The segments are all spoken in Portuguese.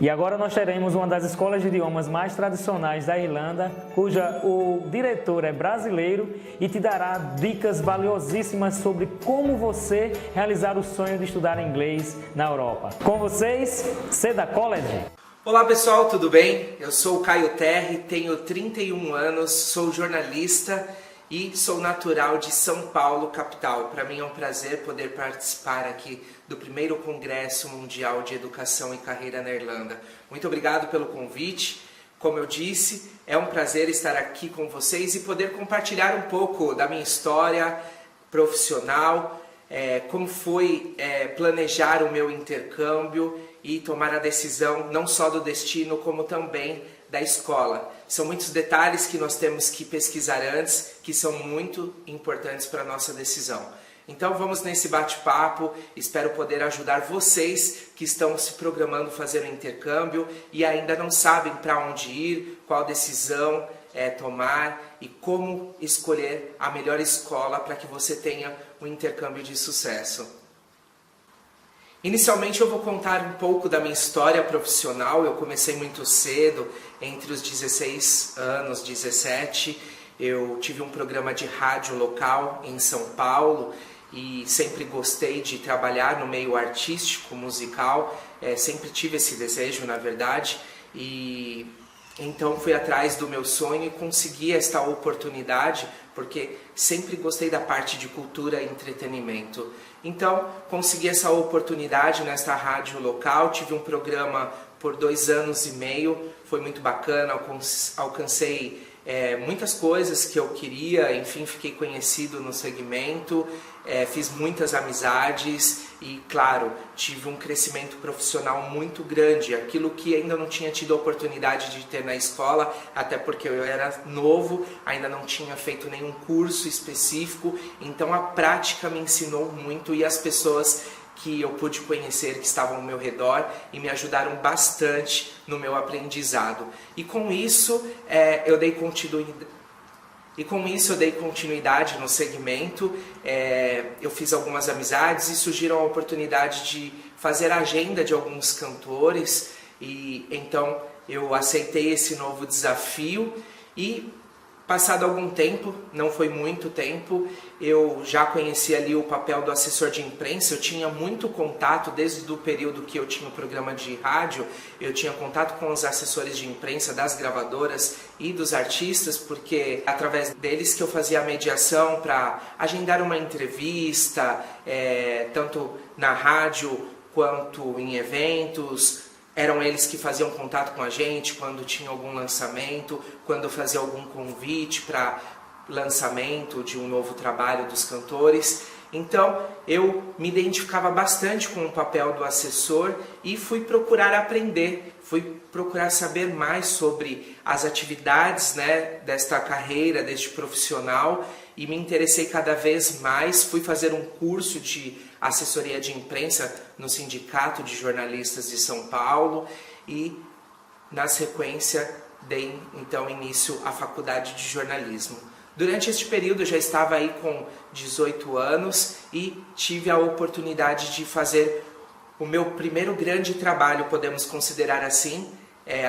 E agora nós teremos uma das escolas de idiomas mais tradicionais da Irlanda, cuja o diretor é brasileiro e te dará dicas valiosíssimas sobre como você realizar o sonho de estudar inglês na Europa. Com vocês, Seda College. Olá pessoal, tudo bem? Eu sou o Caio Terry, tenho 31 anos, sou jornalista e sou natural de São Paulo, capital. Para mim é um prazer poder participar aqui do primeiro Congresso Mundial de Educação e Carreira na Irlanda. Muito obrigado pelo convite. Como eu disse, é um prazer estar aqui com vocês e poder compartilhar um pouco da minha história profissional, como foi planejar o meu intercâmbio e tomar a decisão não só do destino, como também da escola. São muitos detalhes que nós temos que pesquisar antes, que são muito importantes para a nossa decisão. Então vamos nesse bate-papo, espero poder ajudar vocês que estão se programando fazer o intercâmbio e ainda não sabem para onde ir, qual decisão tomar e como escolher a melhor escola para que você tenha um intercâmbio de sucesso. Inicialmente eu vou contar um pouco da minha história profissional. Eu comecei muito cedo, entre os 16 anos, 17. Eu tive um programa de rádio local em São Paulo e sempre gostei de trabalhar no meio artístico, musical. Sempre tive esse desejo, na verdade, e então fui atrás do meu sonho e consegui esta oportunidade, porque sempre gostei da parte de cultura e entretenimento. Então, consegui essa oportunidade nesta rádio local, tive um programa por 2 anos e meio, foi muito bacana, alcancei muitas coisas que eu queria, enfim, fiquei conhecido no segmento, fiz muitas amizades e, claro, tive um crescimento profissional muito grande, aquilo que ainda não tinha tido a oportunidade de ter na escola, até porque eu era novo, ainda não tinha feito nenhum curso específico, então a prática me ensinou muito e as pessoas que eu pude conhecer, que estavam ao meu redor e me ajudaram bastante no meu aprendizado. E com isso eu dei continuidade no segmento, eu fiz algumas amizades e surgiram a oportunidade de fazer a agenda de alguns cantores e então eu aceitei esse novo desafio e passado algum tempo, não foi muito tempo, eu já conhecia ali o papel do assessor de imprensa, eu tinha muito contato desde o período que eu tinha o programa de rádio, eu tinha contato com os assessores de imprensa das gravadoras e dos artistas, porque através deles que eu fazia a mediação para agendar uma entrevista, tanto na rádio quanto em eventos. Eram eles que faziam contato com a gente quando tinha algum lançamento, quando fazia algum convite para lançamento de um novo trabalho dos cantores. Então eu me identificava bastante com o papel do assessor e fui procurar aprender, fui procurar saber mais sobre as atividades, desta carreira, deste profissional e me interessei cada vez mais. Fui fazer um curso de assessoria de imprensa no Sindicato de Jornalistas de São Paulo e, na sequência, dei então início à faculdade de jornalismo. Durante este período eu já estava aí com 18 anos e tive a oportunidade de fazer o meu primeiro grande trabalho, podemos considerar assim,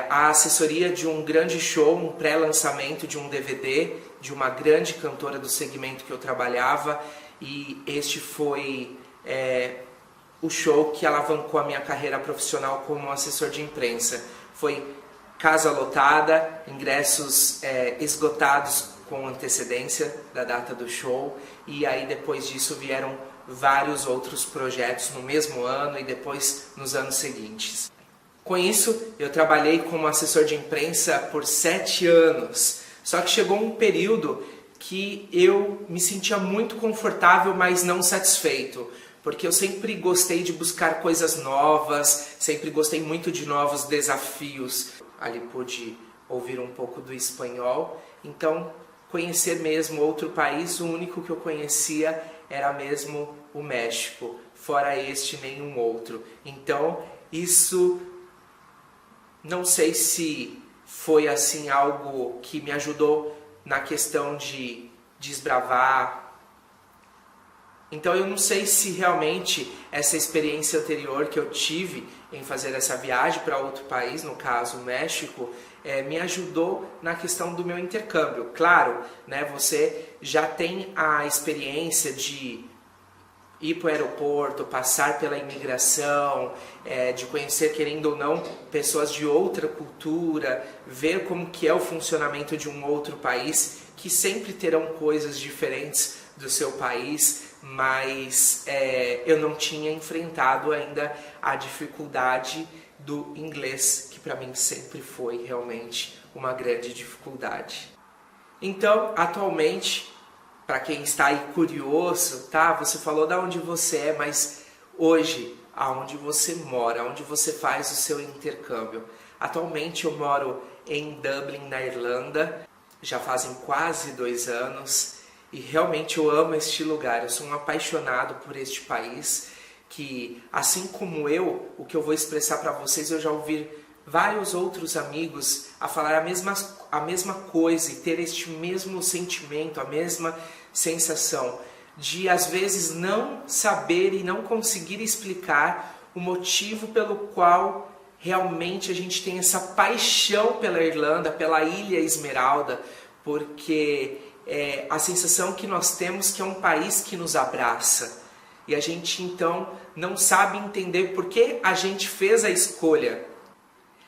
a assessoria de um grande show, um pré-lançamento de um DVD de uma grande cantora do segmento que eu trabalhava e este foi o show que alavancou a minha carreira profissional como assessor de imprensa. Foi casa lotada, ingressos esgotados com antecedência da data do show e aí depois disso vieram vários outros projetos no mesmo ano e depois nos anos seguintes. Com isso, eu trabalhei como assessor de imprensa por 7 anos, só que chegou um período que eu me sentia muito confortável, mas não satisfeito, porque eu sempre gostei de buscar coisas novas, sempre gostei muito de novos desafios. Ali pude ouvir um pouco do espanhol, então conhecer mesmo outro país, o único que eu conhecia era mesmo o México, fora este nenhum outro. Então isso, não sei se foi assim algo que me ajudou na questão de desbravar Então eu não sei se realmente essa experiência anterior que eu tive em fazer essa viagem para outro país, no caso o México, me ajudou na questão do meu intercâmbio. Claro, né, você já tem a experiência de ir para o aeroporto, passar pela imigração, de conhecer, querendo ou não, pessoas de outra cultura, ver como que é o funcionamento de um outro país, que sempre terão coisas diferentes do seu país, mas eu não tinha enfrentado ainda a dificuldade do inglês, que para mim sempre foi realmente uma grande dificuldade. Então, atualmente, para quem está aí curioso, tá? Você falou de onde você é, mas hoje, aonde você mora, onde você faz o seu intercâmbio? Atualmente eu moro em Dublin, na Irlanda, já fazem quase 2 anos e realmente eu amo este lugar. Eu sou um apaixonado por este país, que assim como eu, o que eu vou expressar para vocês, eu já ouvi vários outros amigos a falar a mesma coisa e ter este mesmo sentimento, a mesma sensação de às vezes não saber e não conseguir explicar o motivo pelo qual realmente a gente tem essa paixão pela Irlanda, pela Ilha Esmeralda, porque a sensação que nós temos que é um país que nos abraça e a gente então não sabe entender por que a gente fez a escolha.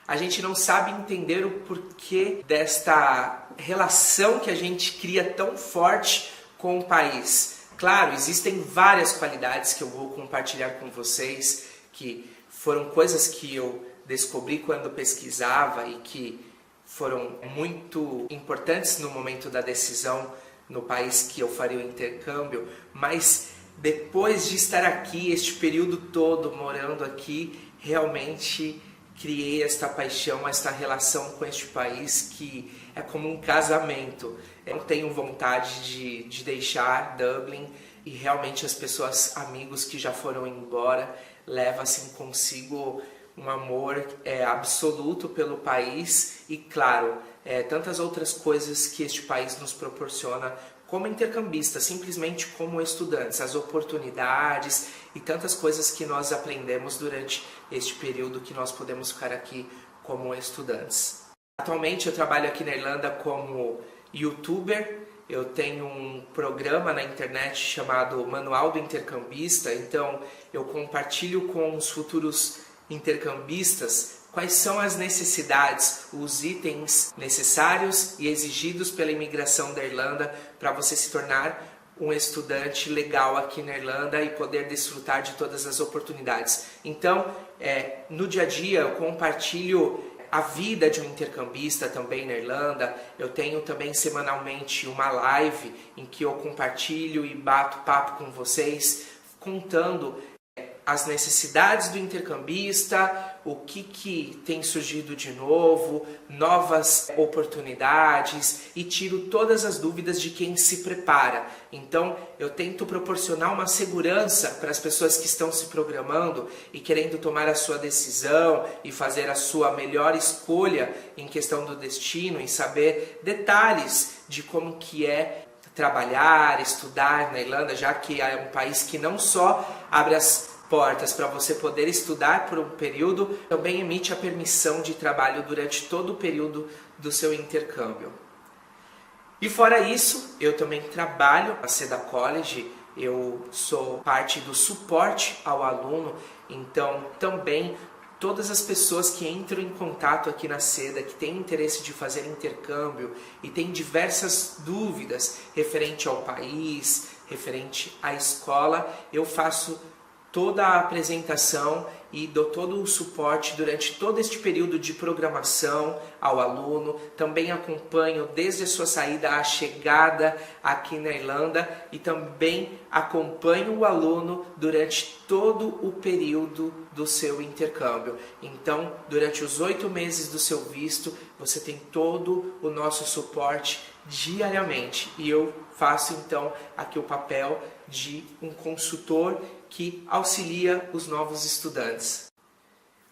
A gente não sabe entender o porquê desta relação que a gente cria tão forte com o país. Claro, existem várias qualidades que eu vou compartilhar com vocês, que foram coisas que eu descobri quando pesquisava e que foram muito importantes no momento da decisão no país que eu faria o intercâmbio, mas depois de estar aqui, este período todo morando aqui, realmente criei esta paixão, esta relação com este país que é como um casamento. Eu não tenho vontade de deixar Dublin e realmente as pessoas, amigos que já foram embora, levam assim consigo um amor absoluto pelo país e, claro, tantas outras coisas que este país nos proporciona como intercambistas, simplesmente como estudantes, as oportunidades e tantas coisas que nós aprendemos durante este período que nós podemos ficar aqui como estudantes. Atualmente eu trabalho aqui na Irlanda como youtuber, eu tenho um programa na internet chamado Manual do Intercambista, então eu compartilho com os futuros intercambistas quais são as necessidades, os itens necessários e exigidos pela imigração da Irlanda para você se tornar um estudante legal aqui na Irlanda e poder desfrutar de todas as oportunidades. Então, no dia a dia eu compartilho a vida de um intercambista também na Irlanda. Eu tenho também semanalmente uma live em que eu compartilho e bato papo com vocês, contando as necessidades do intercambista, o que tem surgido de novo, novas oportunidades e tiro todas as dúvidas de quem se prepara. Então eu tento proporcionar uma segurança para as pessoas que estão se programando e querendo tomar a sua decisão e fazer a sua melhor escolha em questão do destino e saber detalhes de como que é trabalhar, estudar na Irlanda, já que é um país que não só abre as portas para você poder estudar por um período, também emite a permissão de trabalho durante todo o período do seu intercâmbio. E fora isso, eu também trabalho na Seda College, eu sou parte do suporte ao aluno, então também todas as pessoas que entram em contato aqui na Seda, que têm interesse de fazer intercâmbio e têm diversas dúvidas referente ao país, referente à escola, eu faço toda a apresentação e dou todo o suporte durante todo este período de programação ao aluno. Também acompanho desde a sua saída à chegada aqui na Irlanda e também acompanho o aluno durante todo o período do seu intercâmbio. Então, durante os 8 meses do seu visto, você tem todo o nosso suporte diariamente e eu faço então aqui o papel de um consultor que auxilia os novos estudantes.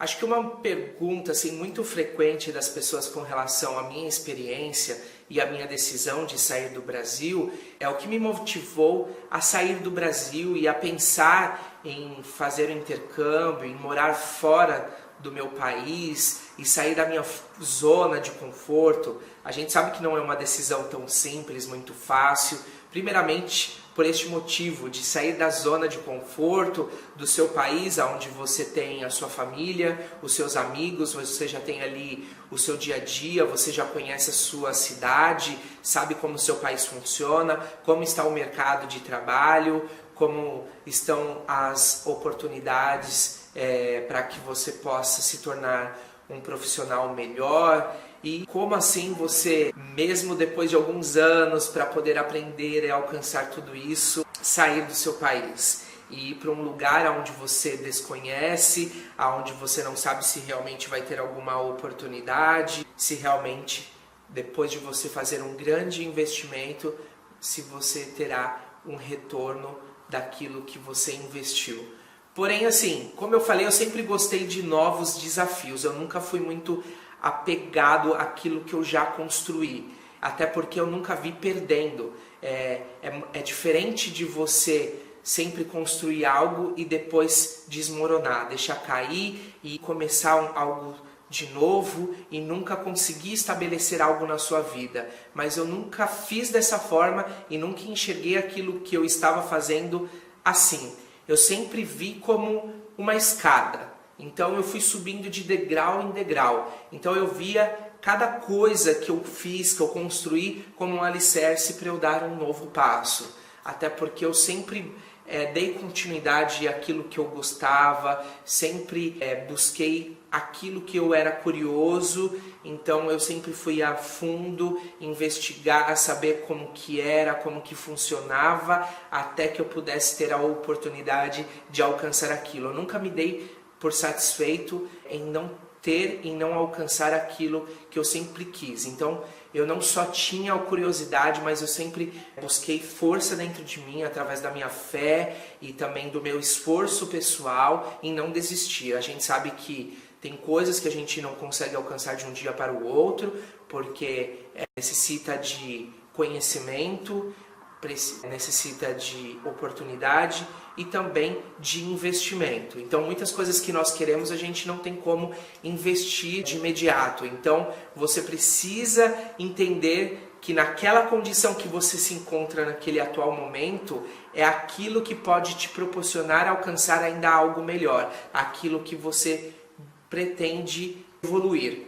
Acho que uma pergunta assim, muito frequente das pessoas com relação à minha experiência e à minha decisão de sair do Brasil é o que me motivou a sair do Brasil e a pensar em fazer o intercâmbio, em morar fora do meu país e sair da minha zona de conforto. A gente sabe que não é uma decisão tão simples, muito fácil. Primeiramente, por este motivo de sair da zona de conforto do seu país, onde você tem a sua família, os seus amigos, você já tem ali o seu dia a dia, você já conhece a sua cidade, sabe como o seu país funciona, como está o mercado de trabalho, como estão as oportunidades para que você possa se tornar um profissional melhor. E como assim você, mesmo depois de alguns anos para poder aprender e alcançar tudo isso, sair do seu país e ir para um lugar onde você desconhece, onde você não sabe se realmente vai ter alguma oportunidade, se realmente, depois de você fazer um grande investimento, se você terá um retorno daquilo que você investiu. Porém, assim, como eu falei, eu sempre gostei de novos desafios, eu nunca fui muito apegado àquilo que eu já construí, até porque eu nunca vi perdendo. É diferente de você sempre construir algo e depois desmoronar, deixar cair e começar algo de novo e nunca conseguir estabelecer algo na sua vida. Mas eu nunca fiz dessa forma e nunca enxerguei aquilo que eu estava fazendo assim. Eu sempre vi como uma escada. Então eu fui subindo de degrau em degrau. Então eu via cada coisa que eu fiz, que eu construí, como um alicerce para eu dar um novo passo. Até porque eu sempre dei continuidade àquilo que eu gostava, sempre busquei aquilo que eu era curioso. Então eu sempre fui a fundo, investigar, saber como que era, como que funcionava, até que eu pudesse ter a oportunidade de alcançar aquilo. Eu nunca me dei por satisfeito em não ter e não alcançar aquilo que eu sempre quis. Então, eu não só tinha a curiosidade, mas eu sempre busquei força dentro de mim, através da minha fé e também do meu esforço pessoal, em não desistir. A gente sabe que tem coisas que a gente não consegue alcançar de um dia para o outro, porque necessita de conhecimento, necessita de oportunidade e também de investimento. Então muitas coisas que nós queremos a gente não tem como investir de imediato. Então você precisa entender que naquela condição que você se encontra naquele atual momento é aquilo que pode te proporcionar alcançar ainda algo melhor, aquilo que você pretende evoluir.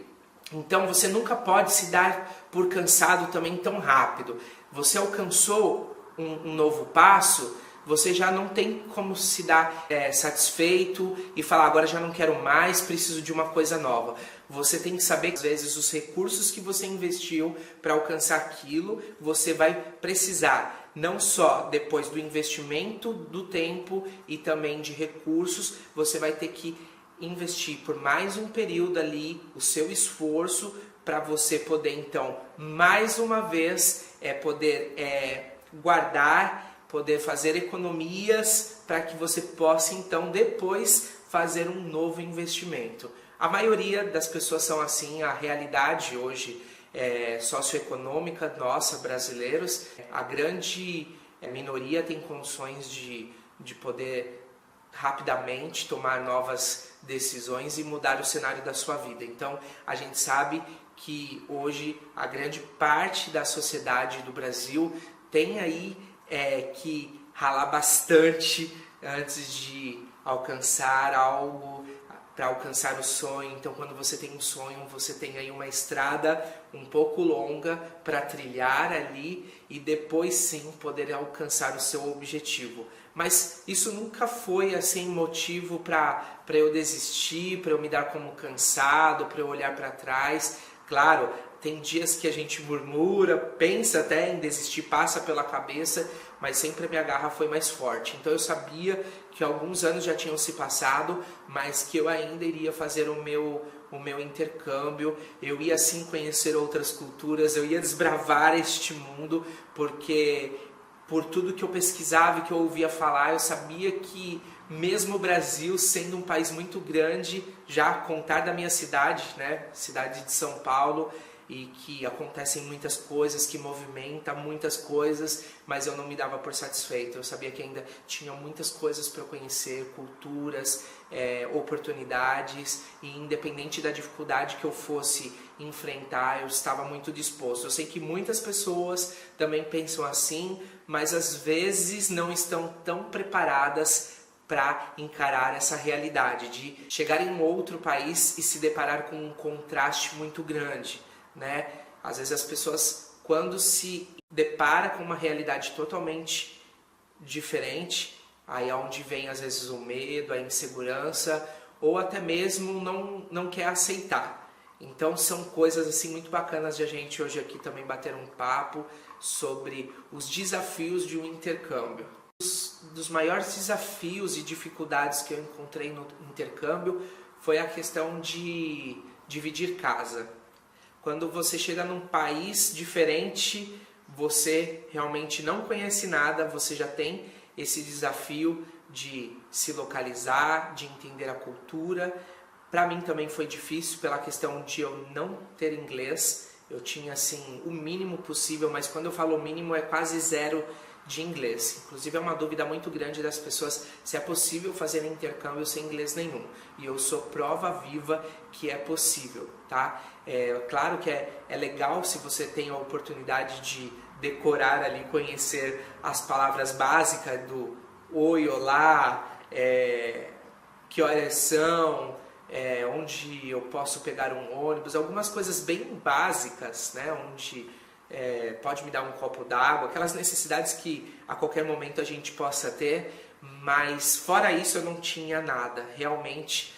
Então você nunca pode se dar por cansado também tão rápido. Você alcançou um novo passo, você já não tem como se dar satisfeito e falar agora já não quero mais, preciso de uma coisa nova. Você tem que saber que às vezes os recursos que você investiu para alcançar aquilo, você vai precisar não só depois do investimento do tempo e também de recursos, você vai ter que investir por mais um período ali o seu esforço para você poder então mais uma vez poder guardar, poder fazer economias para que você possa então depois fazer um novo investimento. A maioria das pessoas são assim, a realidade hoje socioeconômica nossa, brasileiros, a grande minoria tem condições de poder rapidamente tomar novas decisões e mudar o cenário da sua vida. Então a gente sabe que hoje a grande parte da sociedade do Brasil tem aí que ralar bastante antes de alcançar algo, para alcançar o sonho. Então quando você tem um sonho, você tem aí uma estrada um pouco longa para trilhar ali e depois sim poder alcançar o seu objetivo. Mas isso nunca foi assim motivo para eu desistir, para eu me dar como cansado, para eu olhar para trás. Claro, tem dias que a gente murmura, pensa até em desistir, passa pela cabeça, mas sempre a minha garra foi mais forte. Então eu sabia que alguns anos já tinham se passado, mas que eu ainda iria fazer o meu intercâmbio, eu ia sim conhecer outras culturas, eu ia desbravar este mundo, porque por tudo que eu pesquisava e que eu ouvia falar, eu sabia que mesmo o Brasil sendo um país muito grande, já contar da minha cidade, né, cidade de São Paulo, e que acontecem muitas coisas, que movimenta muitas coisas, mas eu não me dava por satisfeito. Eu sabia que ainda tinha muitas coisas para eu conhecer, culturas, oportunidades, e independente da dificuldade que eu fosse enfrentar, eu estava muito disposto. Eu sei que muitas pessoas também pensam assim, mas às vezes não estão tão preparadas para encarar essa realidade de chegar em outro país e se deparar com um contraste muito grande, né? Às vezes as pessoas, quando se depara com uma realidade totalmente diferente, aí é onde vem às vezes o medo, a insegurança, ou até mesmo não quer aceitar. Então são coisas assim muito bacanas de a gente hoje aqui também bater um papo sobre os desafios de um intercâmbio. Dos maiores desafios e dificuldades que eu encontrei no intercâmbio foi a questão de dividir casa. Quando você chega num país diferente, você realmente não conhece nada, você já tem esse desafio de se localizar, de entender a cultura. Para mim também foi difícil pela questão de eu não ter inglês. Eu tinha assim o mínimo possível, mas quando eu falo o mínimo é quase zero de inglês. Inclusive é uma dúvida muito grande das pessoas se é possível fazer intercâmbio sem inglês nenhum. E eu sou prova viva que é possível, tá? Claro que é legal se você tem a oportunidade de decorar ali, conhecer as palavras básicas do oi, olá, que horas são, onde eu posso pegar um ônibus, algumas coisas bem básicas, né? Onde pode me dar um copo d'água, aquelas necessidades que a qualquer momento a gente possa ter, mas fora isso eu não tinha nada. Realmente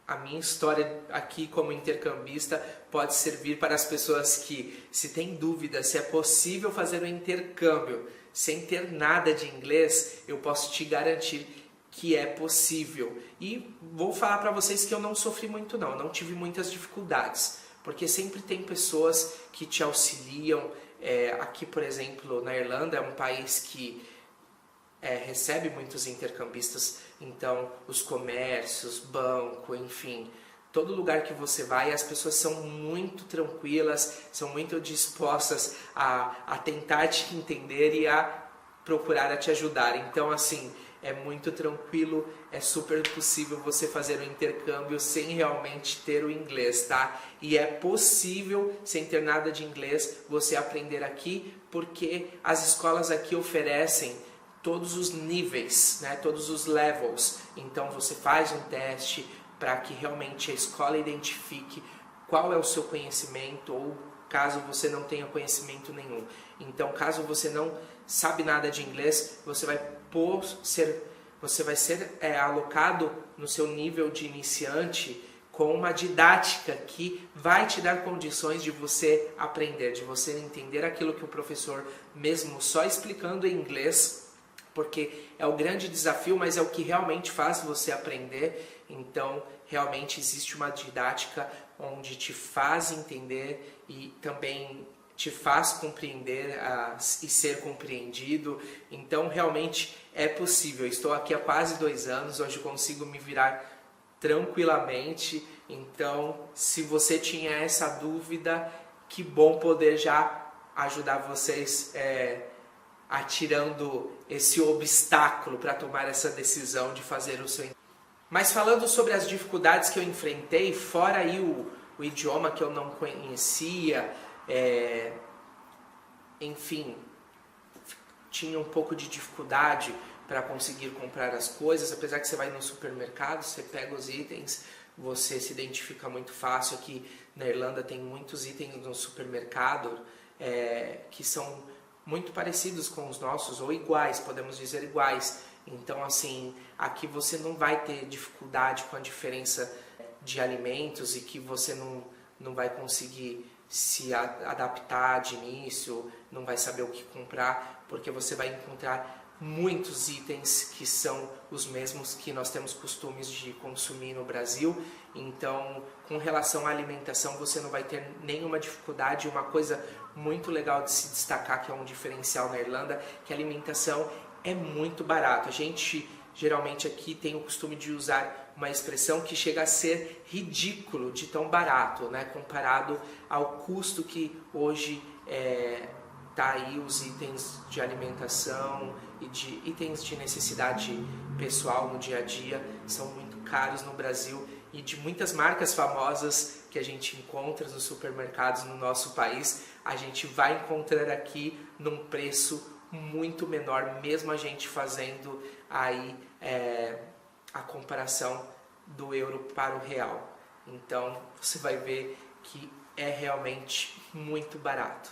a minha história aqui como intercambista pode servir para as pessoas que, se tem dúvida se é possível fazer um intercâmbio sem ter nada de inglês, eu posso te garantir que é possível. E vou falar para vocês que eu não sofri muito não tive muitas dificuldades, porque sempre tem pessoas que te auxiliam. Aqui, por exemplo, na Irlanda é um país que recebe muitos intercambistas, então os comércios, banco, enfim, todo lugar que você vai, as pessoas são muito tranquilas, são muito dispostas a tentar te entender e a procurar te ajudar. Então, assim, é muito tranquilo, é super possível você fazer o intercâmbio sem realmente ter o inglês, tá? E é possível, sem ter nada de inglês, você aprender aqui, porque as escolas aqui oferecem todos os níveis, né? Todos os levels. Então você faz um teste para que realmente a escola identifique qual é o seu conhecimento, ou caso você não tenha conhecimento nenhum. Então, caso você não sabe nada de inglês, você vai ser alocado no seu nível de iniciante com uma didática que vai te dar condições de você aprender, de você entender aquilo que o professor, mesmo só explicando em inglês, porque é o grande desafio, mas é o que realmente faz você aprender. Então, realmente existe uma didática onde te faz entender e também te faz compreender e ser compreendido. Então, realmente é possível. Estou aqui há quase 2 anos, hoje consigo me virar tranquilamente. Então, se você tinha essa dúvida, que bom poder já ajudar vocês atirando esse obstáculo para tomar essa decisão de fazer o seu. Mas falando sobre as dificuldades que eu enfrentei, fora aí o idioma que eu não conhecia, enfim, tinha um pouco de dificuldade para conseguir comprar as coisas, apesar que você vai no supermercado, você pega os itens, você se identifica muito fácil. Aqui na Irlanda tem muitos itens no supermercado que são muito parecidos com os nossos, ou iguais, podemos dizer iguais. Então, assim, aqui você não vai ter dificuldade com a diferença de alimentos e que você não vai conseguir se adaptar de início, não vai saber o que comprar, porque você vai encontrar muitos itens que são os mesmos que nós temos costumes de consumir no Brasil. Então, com relação à alimentação, você não vai ter nenhuma dificuldade. Uma coisa muito legal de se destacar, que é um diferencial na Irlanda, que a alimentação é muito barata. A gente geralmente aqui tem o costume de usar uma expressão que chega a ser ridículo de tão barato, né? Comparado ao custo que hoje tá aí os itens de alimentação e de itens de necessidade pessoal no dia a dia são muito caros no Brasil, e de muitas marcas famosas que a gente encontra nos supermercados no nosso país, a gente vai encontrar aqui num preço muito menor, mesmo a gente fazendo aí a comparação do euro para o real. Então você vai ver que é realmente muito barato.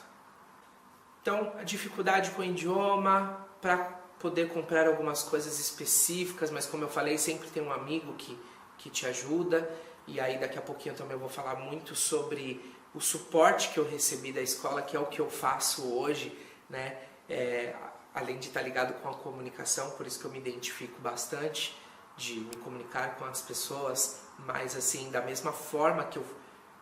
Então, a dificuldade com o idioma, para poder comprar algumas coisas específicas, mas como eu falei, sempre tem um amigo que te ajuda. E aí daqui a pouquinho também eu vou falar muito sobre o suporte que eu recebi da escola, que é o que eu faço hoje, né? Além de estar ligado com a comunicação, por isso que eu me identifico bastante, de me comunicar com as pessoas, mas assim, da mesma forma que eu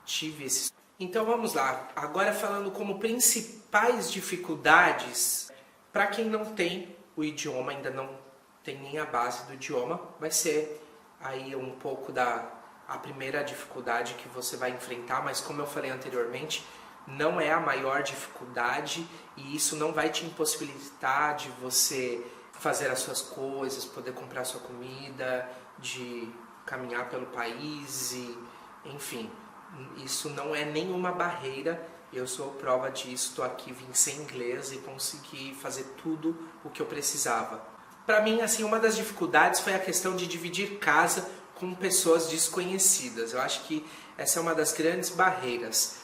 tive esse... Então vamos lá, agora falando como principais dificuldades, para quem não tem o idioma, ainda não tem nem a base do idioma, vai ser aí um pouco a primeira dificuldade que você vai enfrentar, mas como eu falei anteriormente, não é a maior dificuldade e isso não vai te impossibilitar de você fazer as suas coisas, poder comprar sua comida, de caminhar pelo país, enfim, isso não é nenhuma barreira. Eu sou prova disso, estou aqui, vim sem inglês e consegui fazer tudo o que eu precisava. Para mim, assim, uma das dificuldades foi a questão de dividir casa com pessoas desconhecidas. Eu acho que essa é uma das grandes barreiras.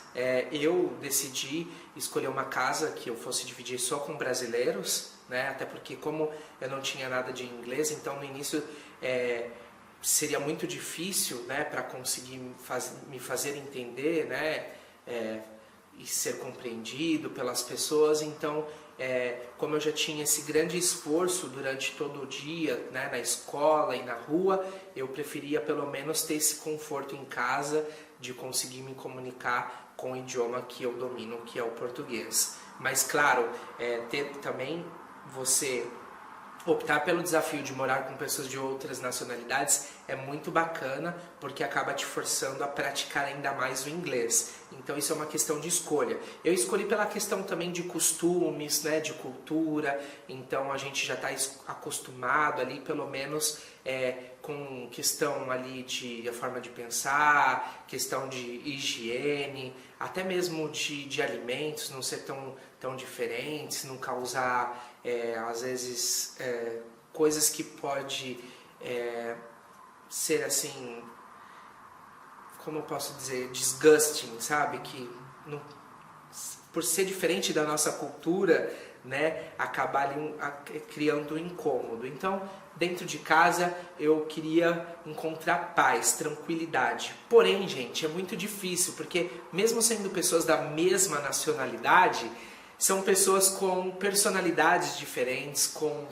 Eu decidi escolher uma casa que eu fosse dividir só com brasileiros, né? Até porque como eu não tinha nada de inglês, então no início seria muito difícil, né, para conseguir me fazer entender, né, e ser compreendido pelas pessoas. Então, como eu já tinha esse grande esforço durante todo o dia, né, na escola e na rua, eu preferia pelo menos ter esse conforto em casa de conseguir me comunicar com o idioma que eu domino, que é o português. Mas claro, ter também você optar pelo desafio de morar com pessoas de outras nacionalidades é muito bacana, porque acaba te forçando a praticar ainda mais o inglês. Então isso é uma questão de escolha. Eu escolhi pela questão também de costumes, né, de cultura, então a gente já está acostumado ali, pelo menos com questão ali de a forma de pensar, questão de higiene, até mesmo de alimentos não ser tão diferentes, não causar às vezes coisas que pode ser assim, como eu posso dizer, disgusting, sabe? Que não, por ser diferente da nossa cultura, né, acabar ali criando um incômodo. Então, dentro de casa, eu queria encontrar paz, tranquilidade. Porém, gente, é muito difícil, porque mesmo sendo pessoas da mesma nacionalidade, são pessoas com personalidades diferentes, com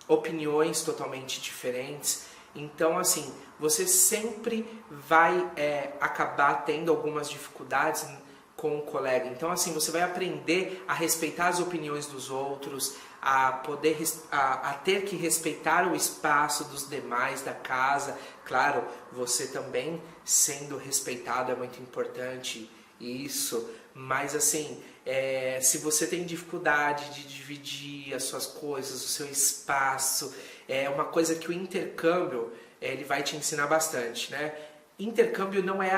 opiniões totalmente diferentes. Então, assim, você sempre vai acabar tendo algumas dificuldades com o colega. Então, assim, você vai aprender a respeitar as opiniões dos outros, a poder a ter que respeitar o espaço dos demais da casa. Claro, você também sendo respeitado é muito importante isso, mas assim, se você tem dificuldade de dividir as suas coisas, o seu espaço, é uma coisa que o intercâmbio ele vai te ensinar bastante, né? Intercâmbio não é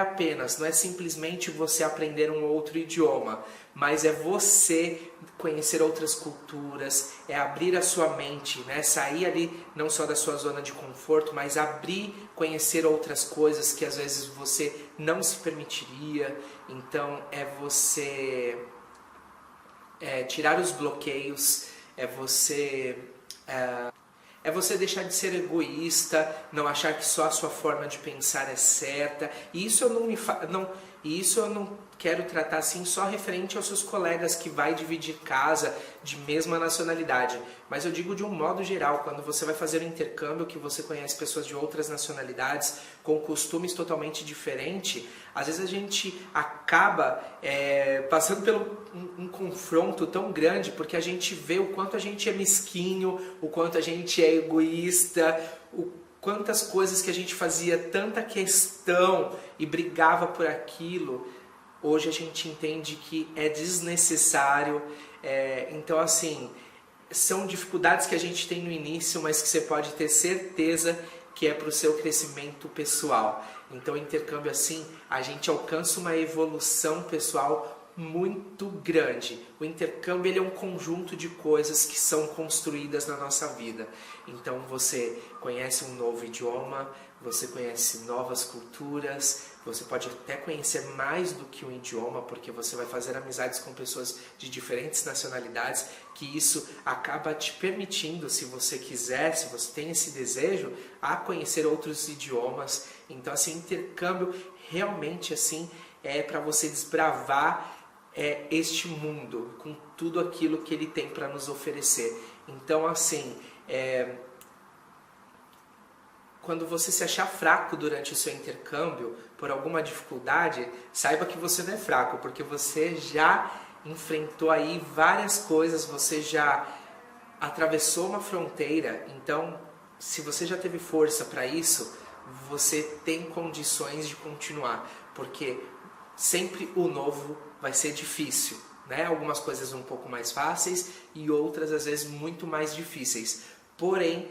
simplesmente você aprender um outro idioma, mas é você conhecer outras culturas, é abrir a sua mente, né? Sair ali não só da sua zona de conforto, mas conhecer outras coisas que às vezes você não se permitiria. Então é você tirar os bloqueios, é você deixar de ser egoísta, não achar que só a sua forma de pensar é certa. E isso E isso eu não quero tratar assim só referente aos seus colegas que vai dividir casa de mesma nacionalidade, mas eu digo de um modo geral, quando você vai fazer um intercâmbio, que você conhece pessoas de outras nacionalidades, com costumes totalmente diferentes, às vezes a gente acaba passando por um confronto tão grande, porque a gente vê o quanto a gente é mesquinho, o quanto a gente é egoísta, quantas coisas que a gente fazia tanta questão e brigava por aquilo, hoje a gente entende que é desnecessário. Então, assim, são dificuldades que a gente tem no início, mas que você pode ter certeza que é para o seu crescimento pessoal. Então, intercâmbio assim, a gente alcança uma evolução pessoal muito grande. O intercâmbio ele é um conjunto de coisas que são construídas na nossa vida. Então você conhece um novo idioma, você conhece novas culturas, você pode até conhecer mais do que um idioma, porque você vai fazer amizades com pessoas de diferentes nacionalidades, que isso acaba te permitindo, se você quiser, se você tem esse desejo, a conhecer outros idiomas. Então assim, intercâmbio realmente assim é para você desbravar este mundo com tudo aquilo que ele tem para nos oferecer. Então assim, quando você se achar fraco durante o seu intercâmbio, por alguma dificuldade, saiba que você não é fraco, porque você já enfrentou aí várias coisas, você já atravessou uma fronteira. Então, se você já teve força para isso, você tem condições de continuar, porque sempre o novo vai ser difícil, né? Algumas coisas um pouco mais fáceis e outras às vezes muito mais difíceis. Porém,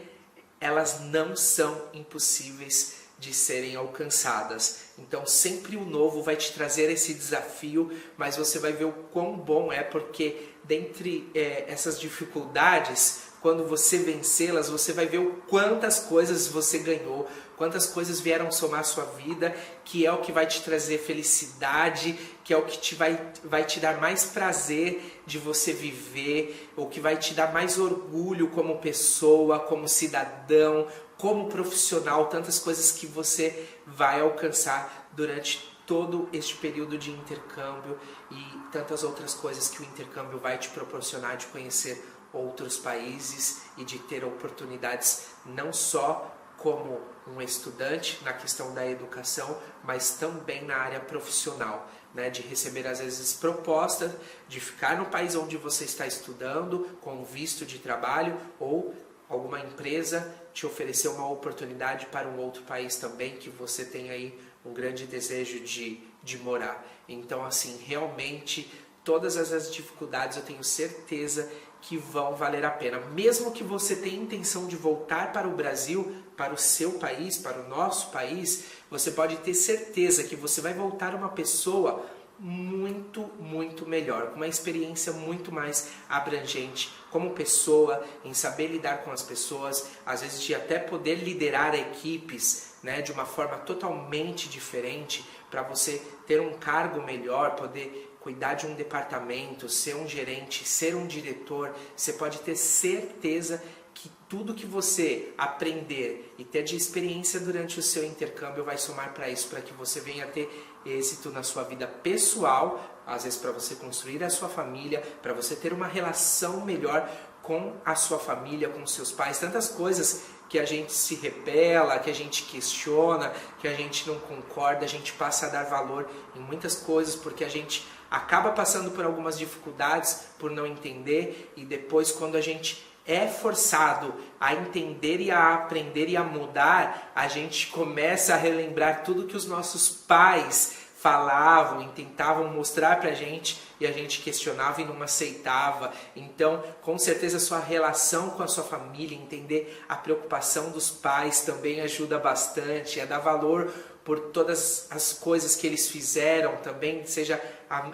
elas não são impossíveis de serem alcançadas. Então sempre o novo vai te trazer esse desafio, mas você vai ver o quão bom é, porque dentre essas dificuldades, quando você vencê-las, você vai ver o quantas coisas você ganhou, quantas coisas vieram somar a sua vida, que é o que vai te trazer felicidade, que é o que vai te dar mais prazer de você viver, o que vai te dar mais orgulho como pessoa, como cidadão, como profissional, tantas coisas que você vai alcançar durante todo este período de intercâmbio e tantas outras coisas que o intercâmbio vai te proporcionar, de conhecer outros países e de ter oportunidades não só como um estudante na questão da educação, mas também na área profissional, né? De receber às vezes propostas de ficar no país onde você está estudando com visto de trabalho, ou alguma empresa te oferecer uma oportunidade para um outro país também que você tem aí um grande desejo de morar. Então assim, realmente todas essas dificuldades eu tenho certeza que vão valer a pena. Mesmo que você tenha intenção de voltar para o Brasil, para o seu país, para o nosso país, você pode ter certeza que você vai voltar uma pessoa muito, muito melhor, com uma experiência muito mais abrangente como pessoa, em saber lidar com as pessoas, às vezes de até poder liderar equipes, né, de uma forma totalmente diferente, para você ter um cargo melhor, poder cuidar de um departamento, ser um gerente, ser um diretor. Você pode ter certeza que tudo que você aprender e ter de experiência durante o seu intercâmbio vai somar para isso, para que você venha ter êxito na sua vida pessoal, às vezes para você construir a sua família, para você ter uma relação melhor com a sua família, com seus pais, tantas coisas que a gente se rebela, que a gente questiona, que a gente não concorda, a gente passa a dar valor em muitas coisas, porque a gente acaba passando por algumas dificuldades, por não entender, e depois quando a gente é forçado a entender e a aprender e a mudar, a gente começa a relembrar tudo que os nossos pais falavam e tentavam mostrar pra gente, e a gente questionava e não aceitava. Então, com certeza, a sua relação com a sua família, entender a preocupação dos pais também ajuda bastante, a dar valor por todas as coisas que eles fizeram também, seja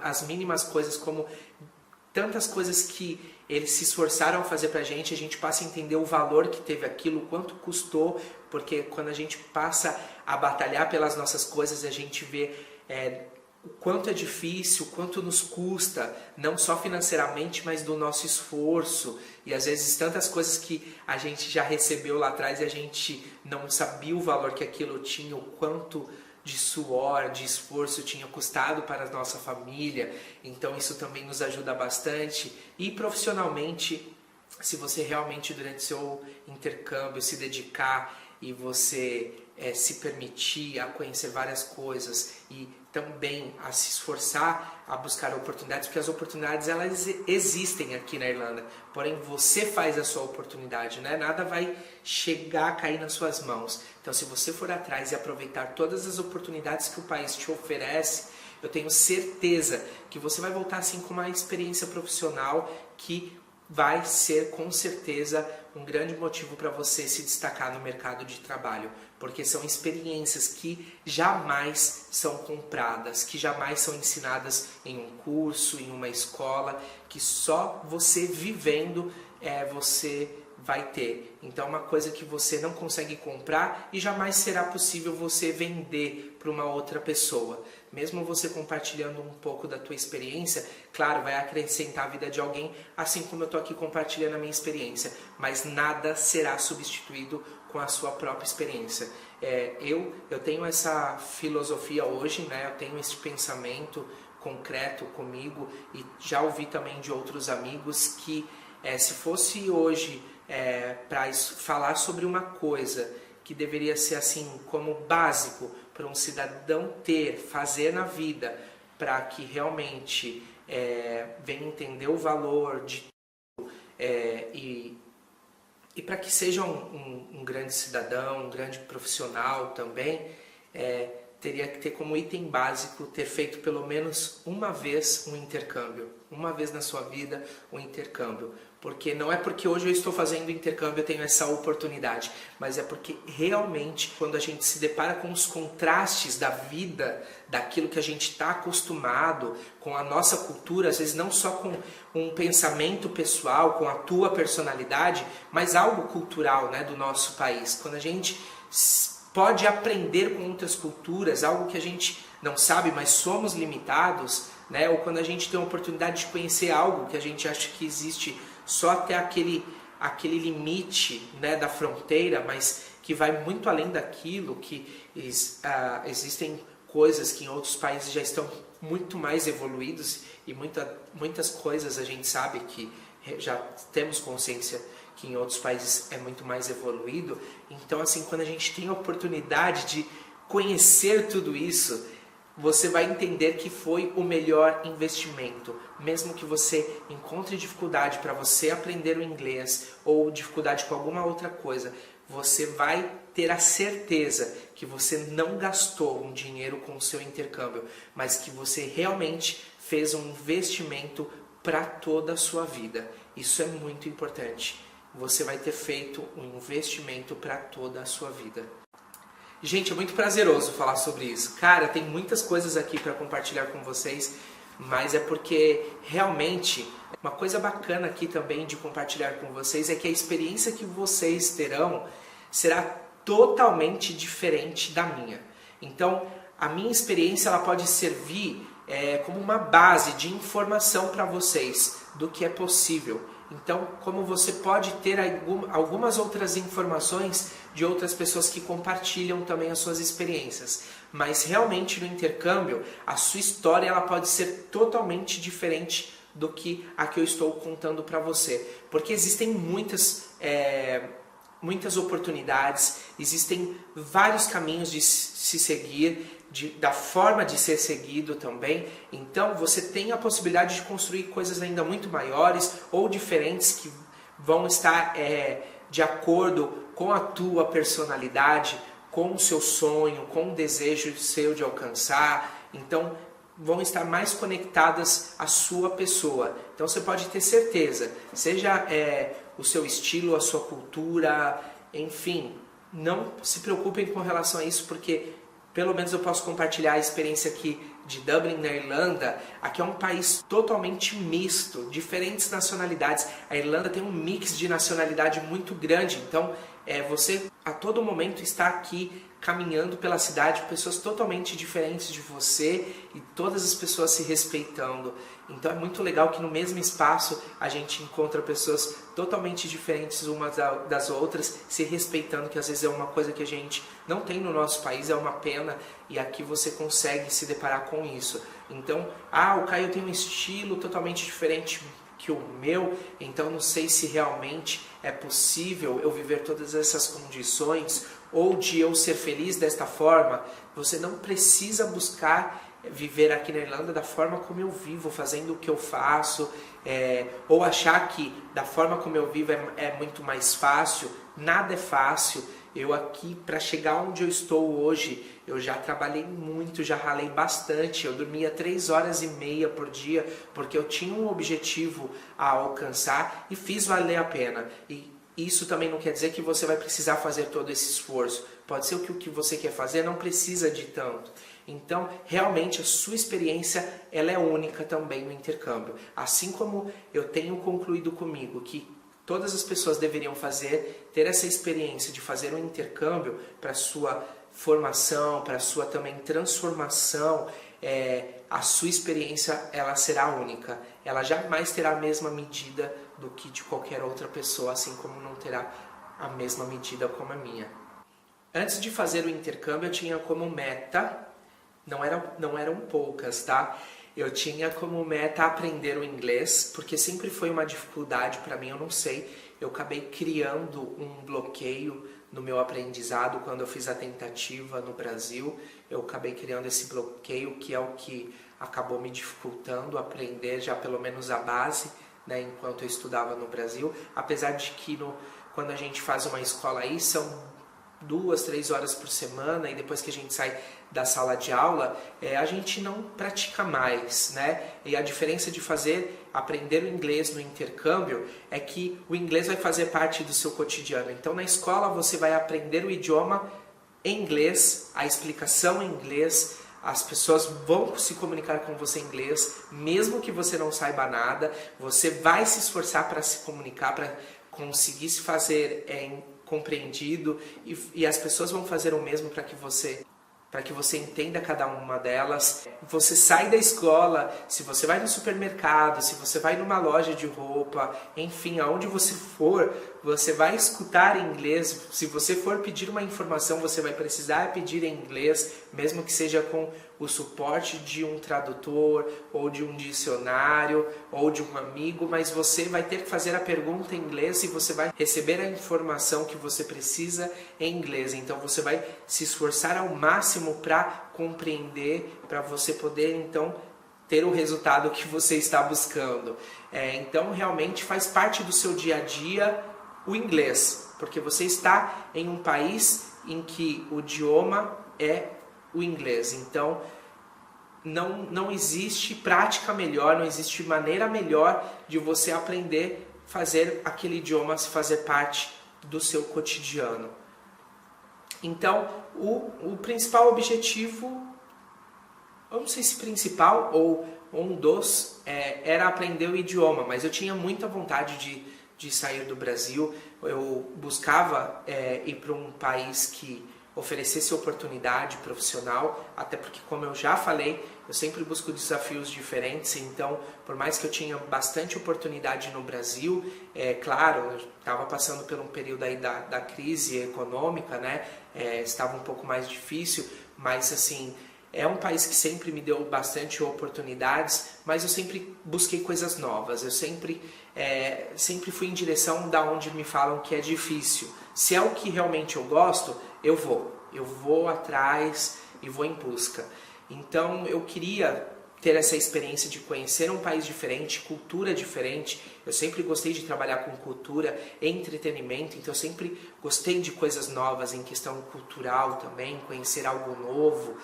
as mínimas coisas, como tantas coisas que eles se esforçaram a fazer pra gente, a gente passa a entender o valor que teve aquilo, o quanto custou, porque quando a gente passa a batalhar pelas nossas coisas, a gente vê o quanto é difícil, o quanto nos custa, não só financeiramente, mas do nosso esforço, e às vezes tantas coisas que a gente já recebeu lá atrás e a gente não sabia o valor que aquilo tinha, o quanto de suor, de esforço tinha custado para a nossa família, então isso também nos ajuda bastante. E profissionalmente, se você realmente durante seu intercâmbio se dedicar e você se permitir a conhecer várias coisas e também a se esforçar a buscar oportunidades, porque as oportunidades elas existem aqui na Irlanda, porém você faz a sua oportunidade, né? Nada vai chegar a cair nas suas mãos. Então se você for atrás e aproveitar todas as oportunidades que o país te oferece, eu tenho certeza que você vai voltar assim com uma experiência profissional que vai ser com certeza um grande motivo para você se destacar no mercado de trabalho, porque são experiências que jamais são compradas, que jamais são ensinadas em um curso, em uma escola, que só você vivendo você vai ter. Então é uma coisa que você não consegue comprar e jamais será possível você vender para uma outra pessoa. Mesmo você compartilhando um pouco da tua experiência, claro, vai acrescentar a vida de alguém, assim como eu estou aqui compartilhando a minha experiência, mas nada será substituído com a sua própria experiência. Eu tenho essa filosofia hoje, né? Eu tenho esse pensamento concreto comigo e já ouvi também de outros amigos que se fosse hoje para falar sobre uma coisa que deveria ser assim como básico para um cidadão fazer na vida, para que realmente venha entender o valor de tudo e para que seja um grande cidadão, um grande profissional também, teria que ter como item básico ter feito pelo menos uma vez um intercâmbio, uma vez na sua vida um intercâmbio. Porque não é porque hoje eu estou fazendo intercâmbio eu tenho essa oportunidade, mas é porque realmente quando a gente se depara com os contrastes da vida, daquilo que a gente está acostumado, com a nossa cultura, às vezes não só com um pensamento pessoal, com a tua personalidade, mas algo cultural, né, do nosso país. Quando a gente pode aprender com outras culturas, algo que a gente não sabe, mas somos limitados, né, ou quando a gente tem a oportunidade de conhecer algo que a gente acha que existe só até aquele limite, né, da fronteira, mas que vai muito além daquilo, que existem coisas que em outros países já estão muito mais evoluídos e muitas coisas a gente sabe que já temos consciência que em outros países é muito mais evoluído. Então, assim, quando a gente tem a oportunidade de conhecer tudo isso, você vai entender que foi o melhor investimento. Mesmo que você encontre dificuldade para você aprender o inglês ou dificuldade com alguma outra coisa, você vai ter a certeza que você não gastou um dinheiro com o seu intercâmbio, mas que você realmente fez um investimento para toda a sua vida. Isso é muito importante. Você vai ter feito um investimento para toda a sua vida. Gente, é muito prazeroso falar sobre isso. Cara, tem muitas coisas aqui para compartilhar com vocês, mas é porque realmente uma coisa bacana aqui também de compartilhar com vocês é que a experiência que vocês terão será totalmente diferente da minha. Então, a minha experiência ela pode servir como uma base de informação para vocês do que é possível. Então, como você pode ter algumas outras informações de outras pessoas que compartilham também as suas experiências. Mas realmente no intercâmbio, a sua história ela pode ser totalmente diferente do que a que eu estou contando para você. Porque existem muitas oportunidades, existem vários caminhos de se seguir, da forma de ser seguido também. Então você tem a possibilidade de construir coisas ainda muito maiores ou diferentes que vão estar de acordo com a tua personalidade, com o seu sonho, com o desejo seu de alcançar. Então vão estar mais conectadas à sua pessoa. Então você pode ter certeza, seja o seu estilo, a sua cultura, enfim, não se preocupem com relação a isso, porque pelo menos eu posso compartilhar a experiência aqui de Dublin, na Irlanda, aqui é um país totalmente misto, diferentes nacionalidades. A Irlanda tem um mix de nacionalidade muito grande, então você a todo momento está aqui caminhando pela cidade, pessoas totalmente diferentes de você e todas as pessoas se respeitando. Então é muito legal que no mesmo espaço a gente encontra pessoas totalmente diferentes umas das outras, se respeitando, que às vezes é uma coisa que a gente não tem no nosso país, é uma pena, e aqui você consegue se deparar com isso. Então, o Caio tem um estilo totalmente diferente que o meu, então não sei se realmente é possível eu viver todas essas condições ou de eu ser feliz desta forma. Você não precisa buscar viver aqui na Irlanda da forma como eu vivo, fazendo o que eu faço, ou achar que da forma como eu vivo é muito mais fácil. Nada é fácil. Eu aqui, para chegar onde eu estou hoje, eu já trabalhei muito, já ralei bastante. Eu dormia 3 horas e meia por dia, porque eu tinha um objetivo a alcançar e fiz valer a pena. E isso também não quer dizer que você vai precisar fazer todo esse esforço. Pode ser que o que você quer fazer não precisa de tanto. Então, realmente, a sua experiência ela é única também no intercâmbio. Assim como eu tenho concluído comigo que todas as pessoas deveriam ter essa experiência de fazer um intercâmbio para a sua formação, para a sua também transformação, a sua experiência ela será única. Ela jamais terá a mesma medida do que de qualquer outra pessoa, assim como não terá a mesma medida como a minha. Antes de fazer o intercâmbio, eu tinha como meta, não eram poucas, tá? Eu tinha como meta aprender o inglês, porque sempre foi uma dificuldade para mim, eu não sei. Eu acabei criando um bloqueio no meu aprendizado quando eu fiz a tentativa no Brasil. Eu acabei criando esse bloqueio, que é o que acabou me dificultando aprender já pelo menos a base, né, enquanto eu estudava no Brasil. Apesar de que quando a gente faz uma escola aí, são 2, 3 horas por semana, e depois que a gente sai da sala de aula, a gente não pratica mais, né? E a diferença de aprender o inglês no intercâmbio é que o inglês vai fazer parte do seu cotidiano. Então, na escola você vai aprender o idioma em inglês, a explicação em inglês, as pessoas vão se comunicar com você em inglês, mesmo que você não saiba nada, você vai se esforçar para se comunicar, para conseguir se fazer compreendido, e as pessoas vão fazer o mesmo para que você entenda cada uma delas. Você sai da escola, se você vai no supermercado, se você vai numa loja de roupa, enfim, aonde você for, você vai escutar em inglês. Se você for pedir uma informação, você vai precisar pedir em inglês, mesmo que seja com o suporte de um tradutor, ou de um dicionário, ou de um amigo, mas você vai ter que fazer a pergunta em inglês e você vai receber a informação que você precisa em inglês. Então você vai se esforçar ao máximo para compreender, para você poder então ter o resultado que você está buscando. Então realmente faz parte do seu dia a dia o inglês, porque você está em um país em que o idioma é o inglês. Então não existe prática melhor, não existe maneira melhor de você aprender, fazer aquele idioma se fazer parte do seu cotidiano. Então o principal objetivo, eu não sei se principal ou um dos, era aprender o idioma, mas eu tinha muita vontade de sair do Brasil. Eu buscava ir para um país que oferecesse oportunidade profissional, até porque, como eu já falei, eu sempre busco desafios diferentes. Então, por mais que eu tinha bastante oportunidade no Brasil, claro, eu estava passando por um período aí da crise econômica, né? Estava um pouco mais difícil, mas assim, é um país que sempre me deu bastante oportunidades, mas eu sempre busquei coisas novas. Eu sempre fui em direção da onde me falam que é difícil. Se é o que realmente eu gosto, eu vou atrás e vou em busca. Então eu queria ter essa experiência de conhecer um país diferente, cultura diferente. Eu sempre gostei de trabalhar com cultura e entretenimento, então eu sempre gostei de coisas novas em questão cultural também, conhecer algo novo,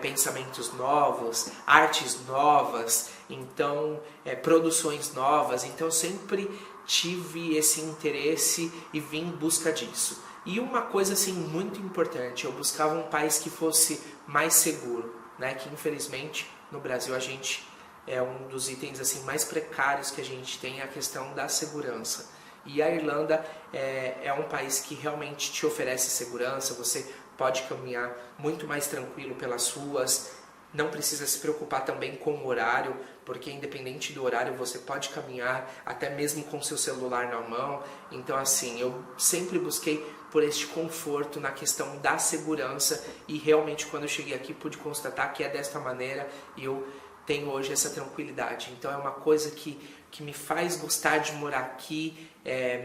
pensamentos novos, artes novas, então produções novas. Então eu sempre tive esse interesse e vim em busca disso. E uma coisa assim muito importante, eu buscava um país que fosse mais seguro, né? Que infelizmente no Brasil a gente é um dos itens assim mais precários que a gente tem, a questão da segurança. E a Irlanda é um país que realmente te oferece segurança, você pode caminhar muito mais tranquilo pelas ruas, não precisa se preocupar também com o horário, porque independente do horário você pode caminhar até mesmo com seu celular na mão. Então assim, eu sempre busquei por este conforto na questão da segurança e realmente quando eu cheguei aqui pude constatar que é desta maneira e eu tenho hoje essa tranquilidade. Então é uma coisa que me faz gostar de morar aqui,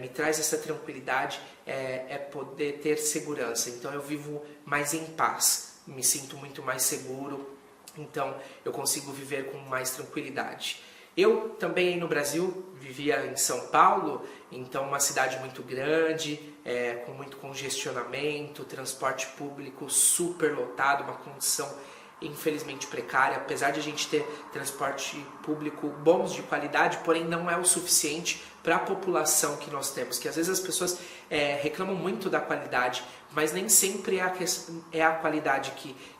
me traz essa tranquilidade, é poder ter segurança. Então eu vivo mais em paz, me sinto muito mais seguro, então eu consigo viver com mais tranquilidade. Eu também no Brasil vivia em São Paulo, então uma cidade muito grande, com muito congestionamento, transporte público super lotado, uma condição infelizmente precária, apesar de a gente ter transporte público bons de qualidade, porém não é o suficiente para a população que nós temos, que às vezes as pessoas reclamam muito da qualidade, mas nem sempre é a qualidade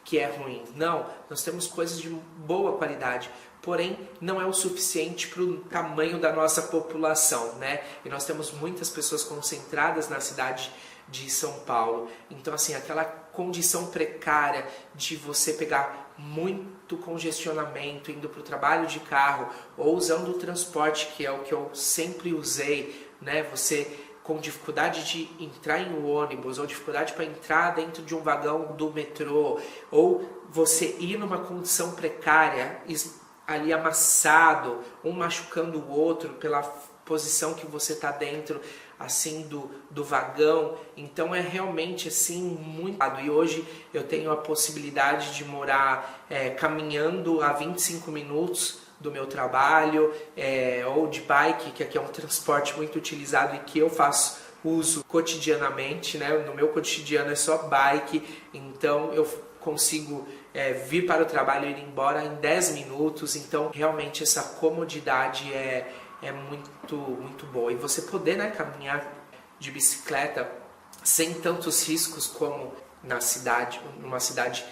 que é ruim. Não, nós temos coisas de boa qualidade, porém não é o suficiente para o tamanho da nossa população, né? E nós temos muitas pessoas concentradas na cidade de São Paulo. Então assim, aquela condição precária de você pegar muito congestionamento indo para o trabalho de carro ou usando o transporte, que é o que eu sempre usei, né? Você com dificuldade de entrar em um ônibus ou dificuldade para entrar dentro de um vagão do metrô, ou você ir numa condição precária, ali amassado, um machucando o outro pela posição que você está dentro assim do vagão. Então é realmente assim muito. E hoje eu tenho a possibilidade de morar caminhando a 25 minutos do meu trabalho, ou de bike, que aqui é um transporte muito utilizado e que eu faço uso cotidianamente, né? No meu cotidiano é só bike, então eu consigo vir para o trabalho e ir embora em 10 minutos, então realmente essa comodidade é muito boa. E você poder, né, caminhar de bicicleta sem tantos riscos como numa cidade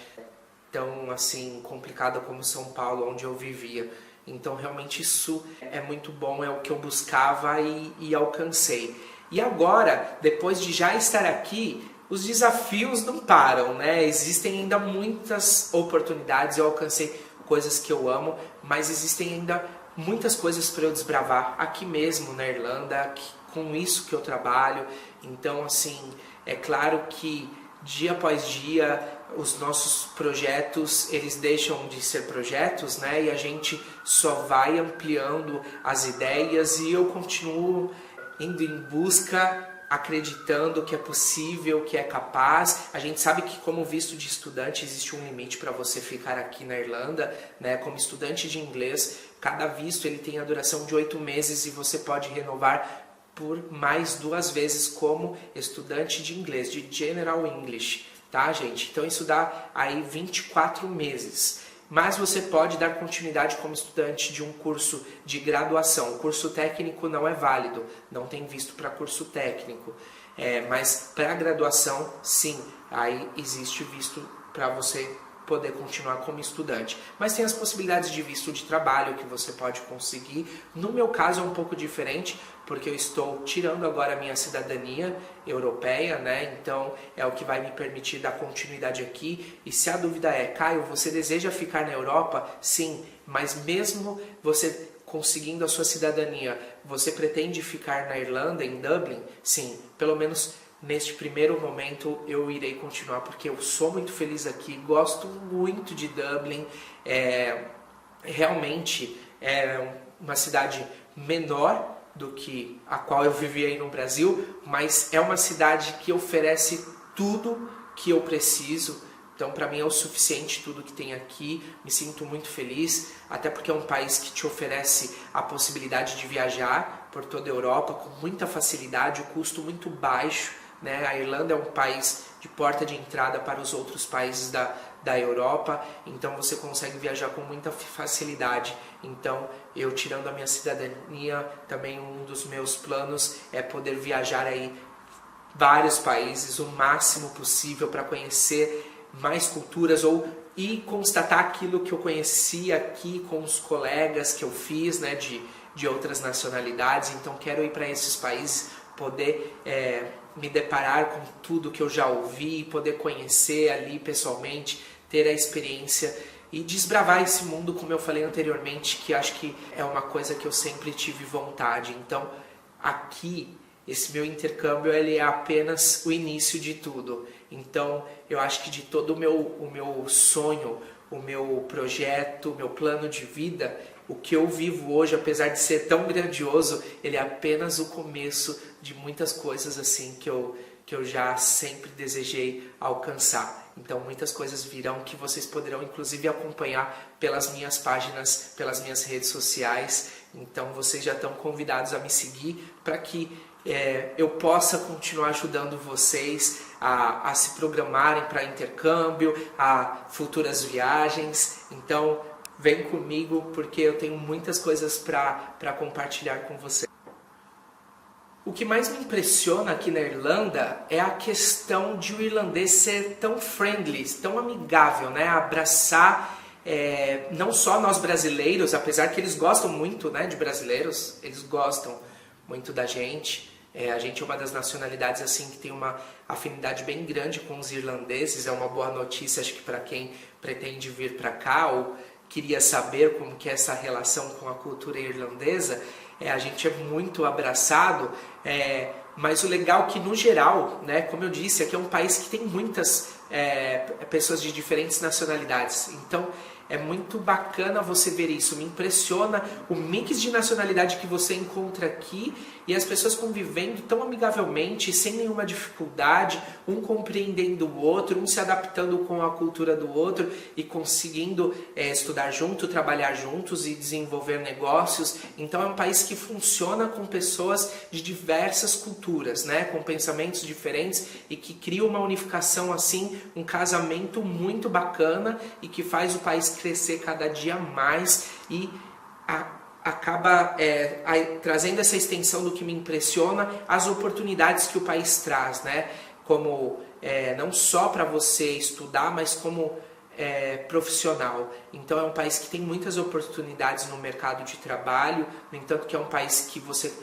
tão assim complicada como São Paulo, onde eu vivia. Então realmente isso é muito bom, é o que eu buscava e alcancei. E agora, depois de já estar aqui, os desafios não param, né? Existem ainda muitas oportunidades, eu alcancei coisas que eu amo, mas existem ainda muitas coisas para eu desbravar aqui mesmo na Irlanda, com isso que eu trabalho. Então assim, é claro que dia após dia os nossos projetos, eles deixam de ser projetos, né? E a gente só vai ampliando as ideias e eu continuo indo em busca, acreditando que é possível, que é capaz. A gente sabe que como visto de estudante existe um limite para você ficar aqui na Irlanda, né? Como estudante de inglês, cada visto ele tem a duração de 8 meses e você pode renovar por mais 2 vezes como estudante de inglês, de General English, tá, gente? Então isso dá aí 24 meses. Mas você pode dar continuidade como estudante de um curso de graduação. O curso técnico não é válido, não tem visto para curso técnico. Mas para graduação, sim, aí existe visto para você poder continuar como estudante. Mas tem as possibilidades de visto de trabalho que você pode conseguir. No meu caso é um pouco diferente, porque eu estou tirando agora a minha cidadania europeia, né? Então é o que vai me permitir dar continuidade aqui. E se a dúvida é, Caio, você deseja ficar na Europa? Sim, mas mesmo você conseguindo a sua cidadania, você pretende ficar na Irlanda, em Dublin? Sim, pelo menos neste primeiro momento eu irei continuar, porque eu sou muito feliz aqui, gosto muito de Dublin, realmente é uma cidade menor do que a qual eu vivia aí no Brasil, mas é uma cidade que oferece tudo que eu preciso. Então para mim é o suficiente tudo que tem aqui, me sinto muito feliz, até porque é um país que te oferece a possibilidade de viajar por toda a Europa com muita facilidade, o custo muito baixo, né? A Irlanda é um país de porta de entrada para os outros países da Europa, então você consegue viajar com muita facilidade. Então eu, tirando a minha cidadania, também um dos meus planos é poder viajar aí vários países, o máximo possível, para conhecer mais culturas ou e constatar aquilo que eu conheci aqui com os colegas que eu fiz, né, de outras nacionalidades. Então quero ir para esses países, poder me deparar com tudo que eu já ouvi, poder conhecer ali pessoalmente, ter a experiência e desbravar esse mundo, como eu falei anteriormente, que acho que é uma coisa que eu sempre tive vontade. Então aqui, esse meu intercâmbio, ele é apenas o início de tudo. Então eu acho que de todo o meu sonho, o meu projeto, o meu plano de vida, o que eu vivo hoje, apesar de ser tão grandioso, ele é apenas o começo de muitas coisas assim que eu já sempre desejei alcançar. Então muitas coisas virão que vocês poderão inclusive acompanhar pelas minhas páginas, pelas minhas redes sociais. Então vocês já estão convidados a me seguir para que eu possa continuar ajudando vocês a se programarem para intercâmbio, a futuras viagens. Então vem comigo, porque eu tenho muitas coisas para compartilhar com você. O que mais me impressiona aqui na Irlanda é a questão de o irlandês ser tão friendly, tão amigável, né? Abraçar não só nós brasileiros, apesar que eles gostam muito, né, de brasileiros, eles gostam muito da gente. A gente é uma das nacionalidades assim que tem uma afinidade bem grande com os irlandeses. É uma boa notícia, acho que para quem pretende vir para cá ou queria saber como que é essa relação com a cultura irlandesa. A gente é muito abraçado, mas o legal é que no geral, né, como eu disse, aqui é um país que tem muitas pessoas de diferentes nacionalidades. Então é muito bacana você ver isso, me impressiona o mix de nacionalidade que você encontra aqui e as pessoas convivendo tão amigavelmente, sem nenhuma dificuldade, um compreendendo o outro, um se adaptando com a cultura do outro e conseguindo estudar junto, trabalhar juntos e desenvolver negócios. Então é um país que funciona com pessoas de diversas culturas, né, com pensamentos diferentes e que cria uma unificação assim, um casamento muito bacana e que faz o país crescer cada dia mais e acaba trazendo essa extensão do que me impressiona, as oportunidades que o país traz, né? Como não só para você estudar, mas como profissional. Então é um país que tem muitas oportunidades no mercado de trabalho, no entanto que é um país que você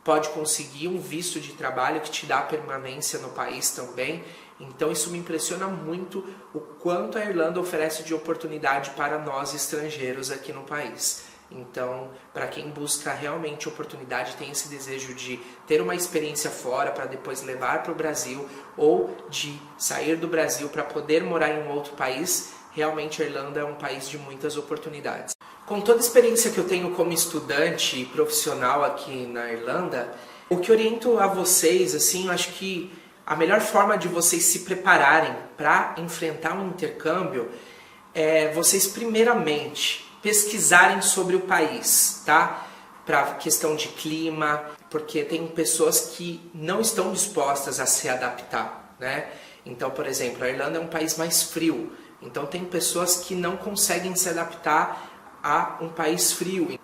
pode conseguir um visto de trabalho que te dá permanência no país também. Então isso me impressiona muito o quanto a Irlanda oferece de oportunidade para nós estrangeiros aqui no país. Então, para quem busca realmente oportunidade, tem esse desejo de ter uma experiência fora para depois levar para o Brasil ou de sair do Brasil para poder morar em um outro país, realmente a Irlanda é um país de muitas oportunidades. Com toda a experiência que eu tenho como estudante e profissional aqui na Irlanda, o que oriento a vocês, assim, eu acho que a melhor forma de vocês se prepararem para enfrentar um intercâmbio é vocês primeiramente pesquisarem sobre o país, tá? Para questão de clima, porque tem pessoas que não estão dispostas a se adaptar, né? Então, por exemplo, a Irlanda é um país mais frio, então tem pessoas que não conseguem se adaptar a um país frio.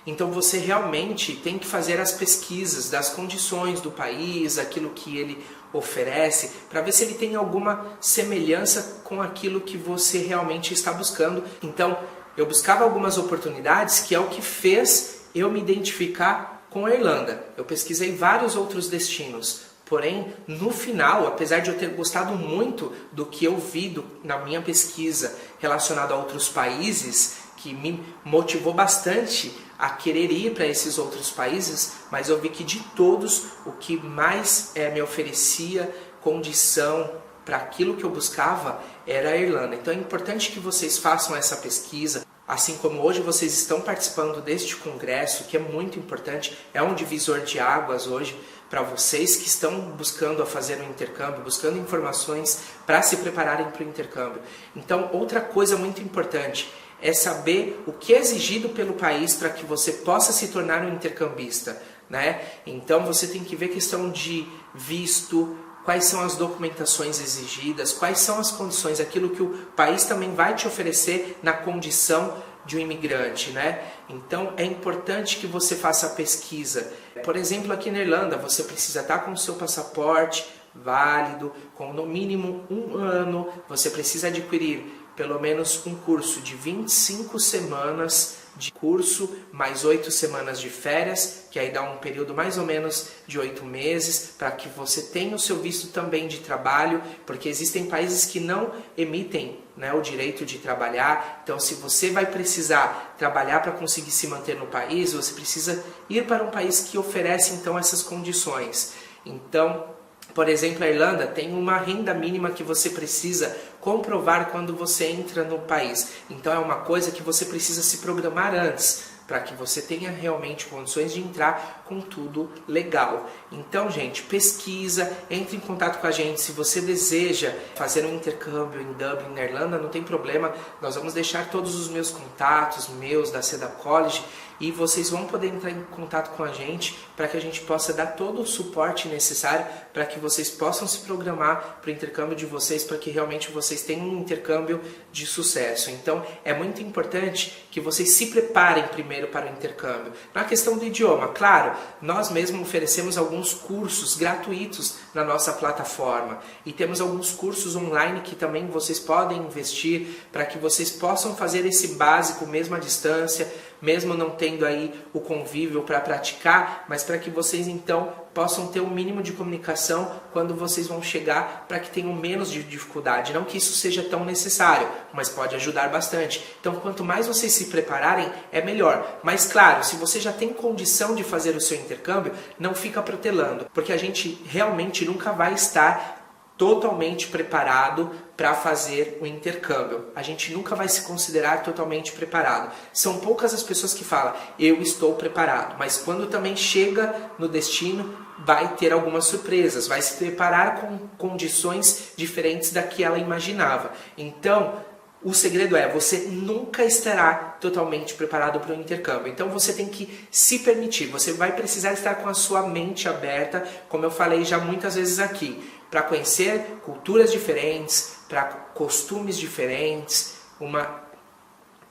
Então você realmente tem que fazer as pesquisas das condições do país, aquilo que ele oferece, para ver se ele tem alguma semelhança com aquilo que você realmente está buscando. Então eu buscava algumas oportunidades, que é o que fez eu me identificar com a Irlanda. Eu pesquisei vários outros destinos, porém no final, apesar de eu ter gostado muito do que eu vi na minha pesquisa relacionado a outros países, que me motivou bastante a querer ir para esses outros países, mas eu vi que de todos o que mais me oferecia condição para aquilo que eu buscava era a Irlanda. Então é importante que vocês façam essa pesquisa, assim como hoje vocês estão participando deste congresso, que é muito importante, é um divisor de águas hoje para vocês que estão buscando a fazer um intercâmbio, buscando informações para se prepararem para o intercâmbio. Então outra coisa muito importante é saber o que é exigido pelo país para que você possa se tornar um intercambista, né? Então você tem que ver questão de visto, quais são as documentações exigidas, quais são as condições, aquilo que o país também vai te oferecer na condição de um imigrante, né? Então é importante que você faça a pesquisa. Por exemplo, aqui na Irlanda você precisa estar com o seu passaporte válido, com no mínimo 1 ano, você precisa adquirir pelo menos um curso de 25 semanas de curso, mais 8 semanas de férias, que aí dá um período mais ou menos de 8 meses, para que você tenha o seu visto também de trabalho, porque existem países que não emitem, né, o direito de trabalhar. Então, se você vai precisar trabalhar para conseguir se manter no país, você precisa ir para um país que oferece então essas condições. Então, por exemplo, a Irlanda tem uma renda mínima que você precisa comprovar quando você entra no país. Então é uma coisa que você precisa se programar antes, para que você tenha realmente condições de entrar com tudo legal. Então, gente, pesquisa, entre em contato com a gente. Se você deseja fazer um intercâmbio em Dublin, na Irlanda, não tem problema. Nós vamos deixar todos os meus contatos, meus, da Cedar College, e vocês vão poder entrar em contato com a gente para que a gente possa dar todo o suporte necessário para que vocês possam se programar para o intercâmbio de vocês, para que realmente vocês tenham um intercâmbio de sucesso. Então, é muito importante que vocês se preparem primeiro para o intercâmbio. Na questão do idioma, claro, nós mesmos oferecemos alguns cursos gratuitos na nossa plataforma e temos alguns cursos online que também vocês podem investir para que vocês possam fazer esse básico mesmo à distância, mesmo não tendo aí o convívio para praticar, mas para que vocês então possam ter um mínimo de comunicação quando vocês vão chegar, para que tenham menos de dificuldade. Não que isso seja tão necessário, mas pode ajudar bastante. Então, quanto mais vocês se prepararem, é melhor. Mas claro, se você já tem condição de fazer o seu intercâmbio, não fica protelando, porque a gente realmente nunca vai estar totalmente preparado para fazer o intercâmbio. A gente nunca vai se considerar totalmente preparado. São poucas as pessoas que falam, eu estou preparado, mas quando também chega no destino, vai ter algumas surpresas, vai se preparar com condições diferentes da que ela imaginava. Então, o segredo é, você nunca estará totalmente preparado para o intercâmbio. Então você tem que se permitir, você vai precisar estar com a sua mente aberta, como eu falei já muitas vezes aqui, para conhecer culturas diferentes, para costumes diferentes, uma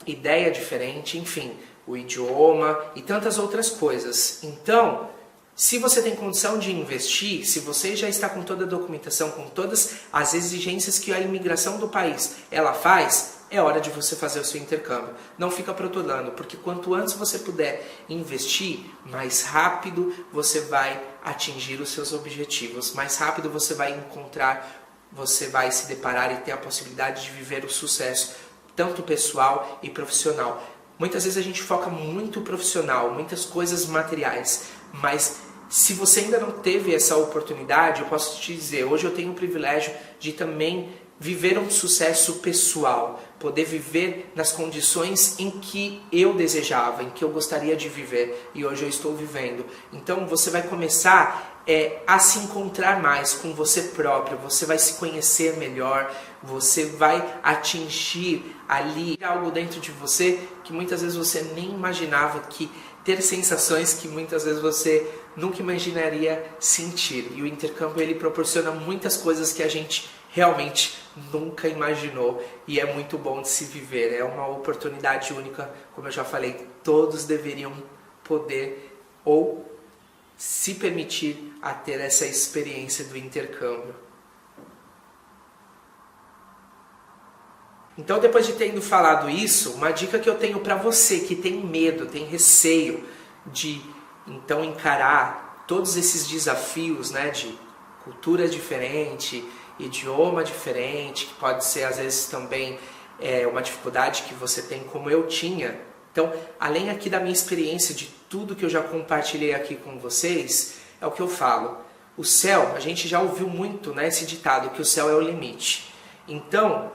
ideia diferente, enfim, o idioma e tantas outras coisas. Então, se você tem condição de investir, se você já está com toda a documentação, com todas as exigências que a imigração do país ela faz, é hora de você fazer o seu intercâmbio. Não fica protelando, porque quanto antes você puder investir, mais rápido você vai atingir os seus objetivos, mais rápido você vai encontrar, você vai se deparar e ter a possibilidade de viver o sucesso, tanto pessoal e profissional. Muitas vezes a gente foca muito profissional, muitas coisas materiais, mas se você ainda não teve essa oportunidade, eu posso te dizer, hoje eu tenho o privilégio de também viver um sucesso pessoal, poder viver nas condições em que eu desejava, em que eu gostaria de viver, e hoje eu estou vivendo. Então você vai começar a se encontrar mais com você próprio, você vai se conhecer melhor, você vai atingir ali algo dentro de você que muitas vezes você nem imaginava, que ter sensações que muitas vezes você nunca imaginaria sentir. E o intercâmbio ele proporciona muitas coisas que a gente realmente nunca imaginou, e é muito bom de se viver, é uma oportunidade única, como eu já falei, todos deveriam poder ou se permitir a ter essa experiência do intercâmbio. Então, depois de tendo falado isso, uma dica que eu tenho para você que tem medo, tem receio de então encarar todos esses desafios, né, de cultura diferente, idioma diferente, que pode ser às vezes também uma dificuldade que você tem, como eu tinha. Então, além aqui da minha experiência, de tudo que eu já compartilhei aqui com vocês, é o que eu falo. O céu, a gente já ouviu muito, né, esse ditado, que o céu é o limite. Então,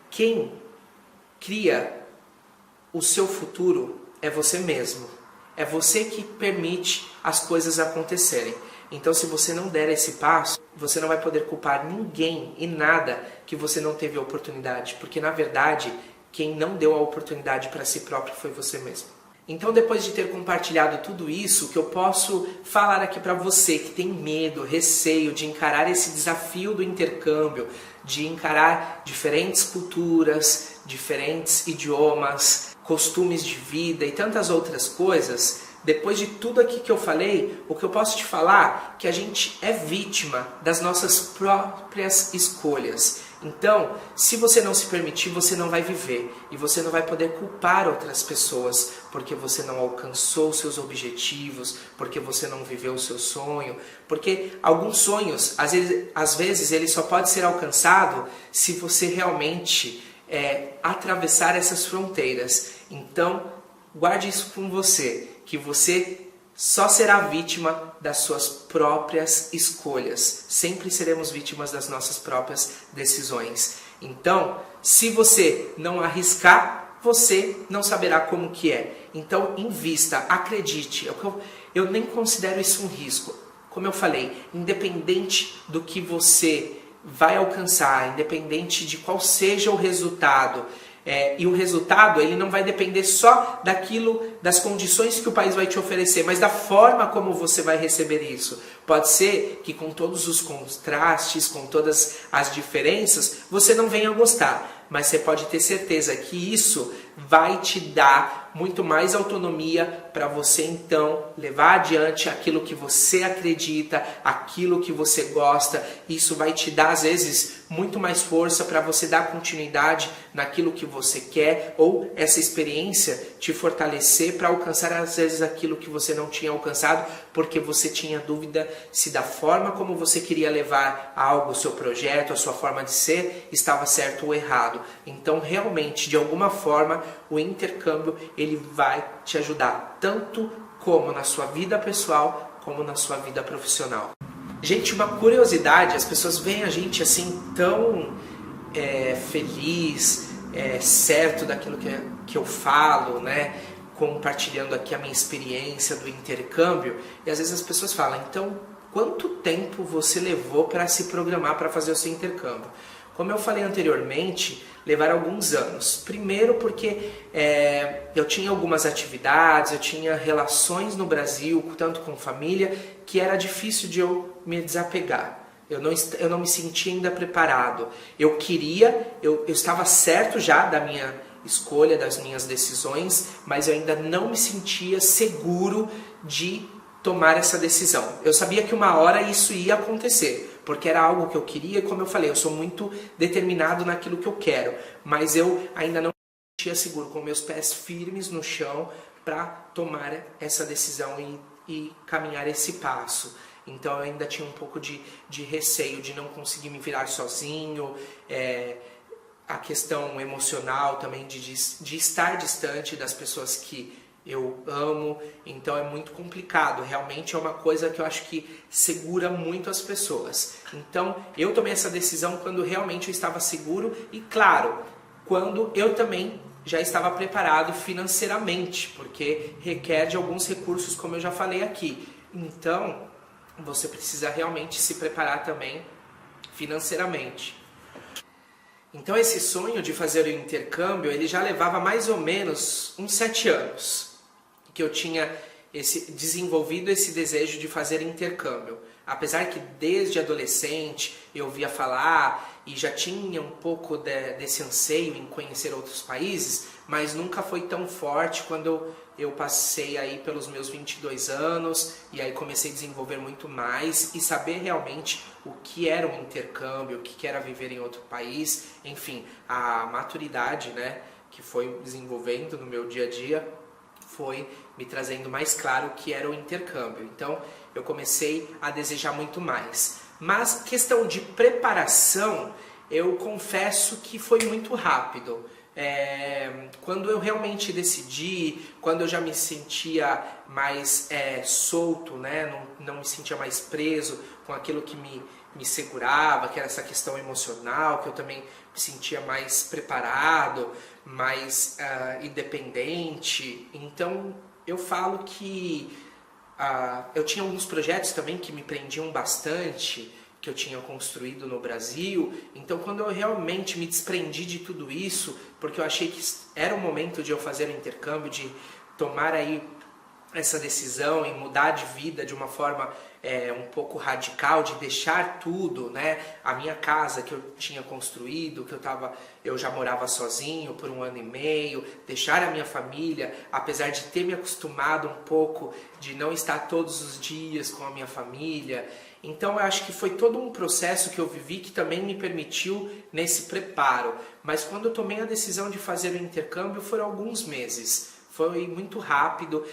quem cria o seu futuro é você mesmo. É você que permite as coisas acontecerem. Então, se você não der esse passo, você não vai poder culpar ninguém e nada que você não teve a oportunidade. Porque, na verdade, quem não deu a oportunidade para si próprio foi você mesmo. Então, depois de ter compartilhado tudo isso, o que eu posso falar aqui para você que tem medo, receio de encarar esse desafio do intercâmbio, de encarar diferentes culturas, diferentes idiomas, costumes de vida e tantas outras coisas, depois de tudo aqui que eu falei, o que eu posso te falar é que a gente é vítima das nossas próprias escolhas. Então, se você não se permitir, você não vai viver e você não vai poder culpar outras pessoas porque você não alcançou seus objetivos, porque você não viveu o seu sonho, porque alguns sonhos, às vezes ele só pode ser alcançado se você realmente atravessar essas fronteiras. Então, guarde isso com você, que você só será vítima das suas próprias escolhas. Sempre seremos vítimas das nossas próprias decisões. Então, se você não arriscar, você não saberá como que é. Então, invista, acredite. Eu nem considero isso um risco. Como eu falei, independente do que você vai alcançar, independente de qual seja o resultado, e o resultado ele não vai depender só das condições que o país vai te oferecer, mas da forma como você vai receber isso. Pode ser que com todos os contrastes, com todas as diferenças, você não venha a gostar, mas você pode ter certeza que isso vai te dar muito mais autonomia para você então levar adiante aquilo que você acredita, aquilo que você gosta. Isso vai te dar às vezes muito mais força para você dar continuidade naquilo que você quer, ou essa experiência te fortalecer para alcançar às vezes aquilo que você não tinha alcançado porque você tinha dúvida se da forma como você queria levar algo, o seu projeto, a sua forma de ser, estava certo ou errado. Então realmente, de alguma forma, o intercâmbio ele vai te ajudar, tanto como na sua vida pessoal, como na sua vida profissional. Gente, uma curiosidade, as pessoas veem a gente assim tão feliz, certo daquilo que eu falo, né? Compartilhando aqui a minha experiência do intercâmbio, e às vezes as pessoas falam, então, quanto tempo você levou para se programar para fazer o seu intercâmbio? Como eu falei anteriormente, levaram alguns anos. Primeiro porque eu tinha algumas atividades, eu tinha relações no Brasil, tanto com família, que era difícil de eu me desapegar. Eu não me sentia ainda preparado. Eu estava certo já da minha escolha, das minhas decisões, mas eu ainda não me sentia seguro de tomar essa decisão. Eu sabia que uma hora isso ia acontecer, porque era algo que eu queria, e como eu falei, eu sou muito determinado naquilo que eu quero, mas eu ainda não me sentia seguro, com meus pés firmes no chão para tomar essa decisão e caminhar esse passo. Então eu ainda tinha um pouco de receio de não conseguir me virar sozinho, a questão emocional também de estar distante das pessoas que eu amo, então é muito complicado, realmente é uma coisa que eu acho que segura muito as pessoas. Então eu tomei essa decisão quando realmente eu estava seguro e, claro, quando eu também já estava preparado financeiramente, porque requer de alguns recursos, como eu já falei aqui. Então você precisa realmente se preparar também financeiramente. Então esse sonho de fazer o intercâmbio, ele já levava mais ou menos uns 7 anos que eu tinha desenvolvido esse desejo de fazer intercâmbio. Apesar que desde adolescente eu ouvia falar e já tinha um pouco desse anseio em conhecer outros países, mas nunca foi tão forte quando eu passei aí pelos meus 22 anos e aí comecei a desenvolver muito mais e saber realmente o que era um intercâmbio, o que era viver em outro país, enfim, a maturidade, né, que foi desenvolvendo no meu dia a dia foi me trazendo mais claro o que era o intercâmbio. Então eu comecei a desejar muito mais. Mas questão de preparação, eu confesso que foi muito rápido. Quando eu realmente decidi, quando eu já me sentia mais solto, né? não me sentia mais preso com aquilo que me segurava, que era essa questão emocional, que eu também me sentia mais preparado, mais independente. Então eu falo que eu tinha alguns projetos também que me prendiam bastante, que eu tinha construído no Brasil. Então quando eu realmente me desprendi de tudo isso, porque eu achei que era o momento de eu fazer o intercâmbio, de tomar aí essa decisão e mudar de vida de uma forma um pouco radical, de deixar tudo, né? A minha casa que eu tinha construído, que eu já morava sozinho por 1 ano e meio, deixar a minha família, apesar de ter me acostumado um pouco de não estar todos os dias com a minha família, Então eu acho que foi todo um processo que eu vivi que também me permitiu nesse preparo. Mas quando eu tomei a decisão de fazer o intercâmbio foram alguns meses. Foi muito rápido.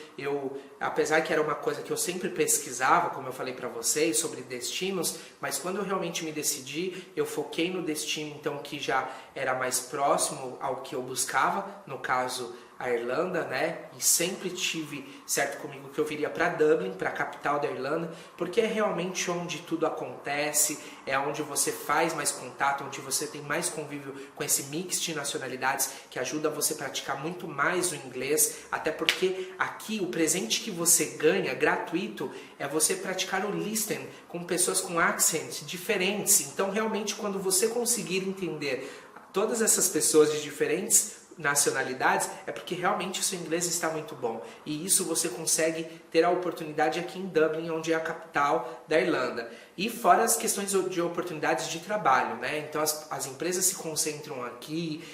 Apesar que era uma coisa que eu sempre pesquisava, como eu falei para vocês, sobre destinos, mas quando eu realmente me decidi, eu foquei no destino então que já era mais próximo ao que eu buscava, no caso a Irlanda, né? E sempre tive certo comigo que eu viria para Dublin, para a capital da Irlanda, porque é realmente onde tudo acontece, é onde você faz mais contato, onde você tem mais convívio com esse mix de nacionalidades que ajuda você a praticar muito mais o inglês, até porque aqui o presente que você ganha gratuito é você praticar o listening com pessoas com accents diferentes. Então realmente quando você conseguir entender todas essas pessoas de diferentes nacionalidades, é porque realmente o seu inglês está muito bom. E isso você consegue ter a oportunidade aqui em Dublin, onde é a capital da Irlanda. E fora as questões de oportunidades de trabalho, né? Então as empresas se concentram aqui,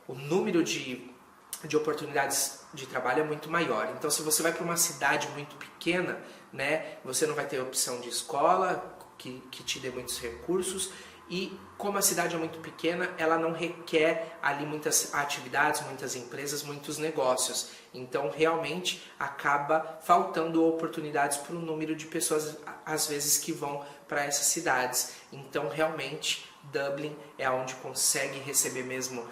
o número de oportunidades de trabalho é muito maior. Então se você vai para uma cidade muito pequena, né, você não vai ter opção de escola que te dê muitos recursos. E como a cidade é muito pequena, ela não requer ali muitas atividades, muitas empresas, muitos negócios. Então realmente acaba faltando oportunidades para o número de pessoas às vezes que vão para essas cidades. Então realmente Dublin é onde consegue receber mesmo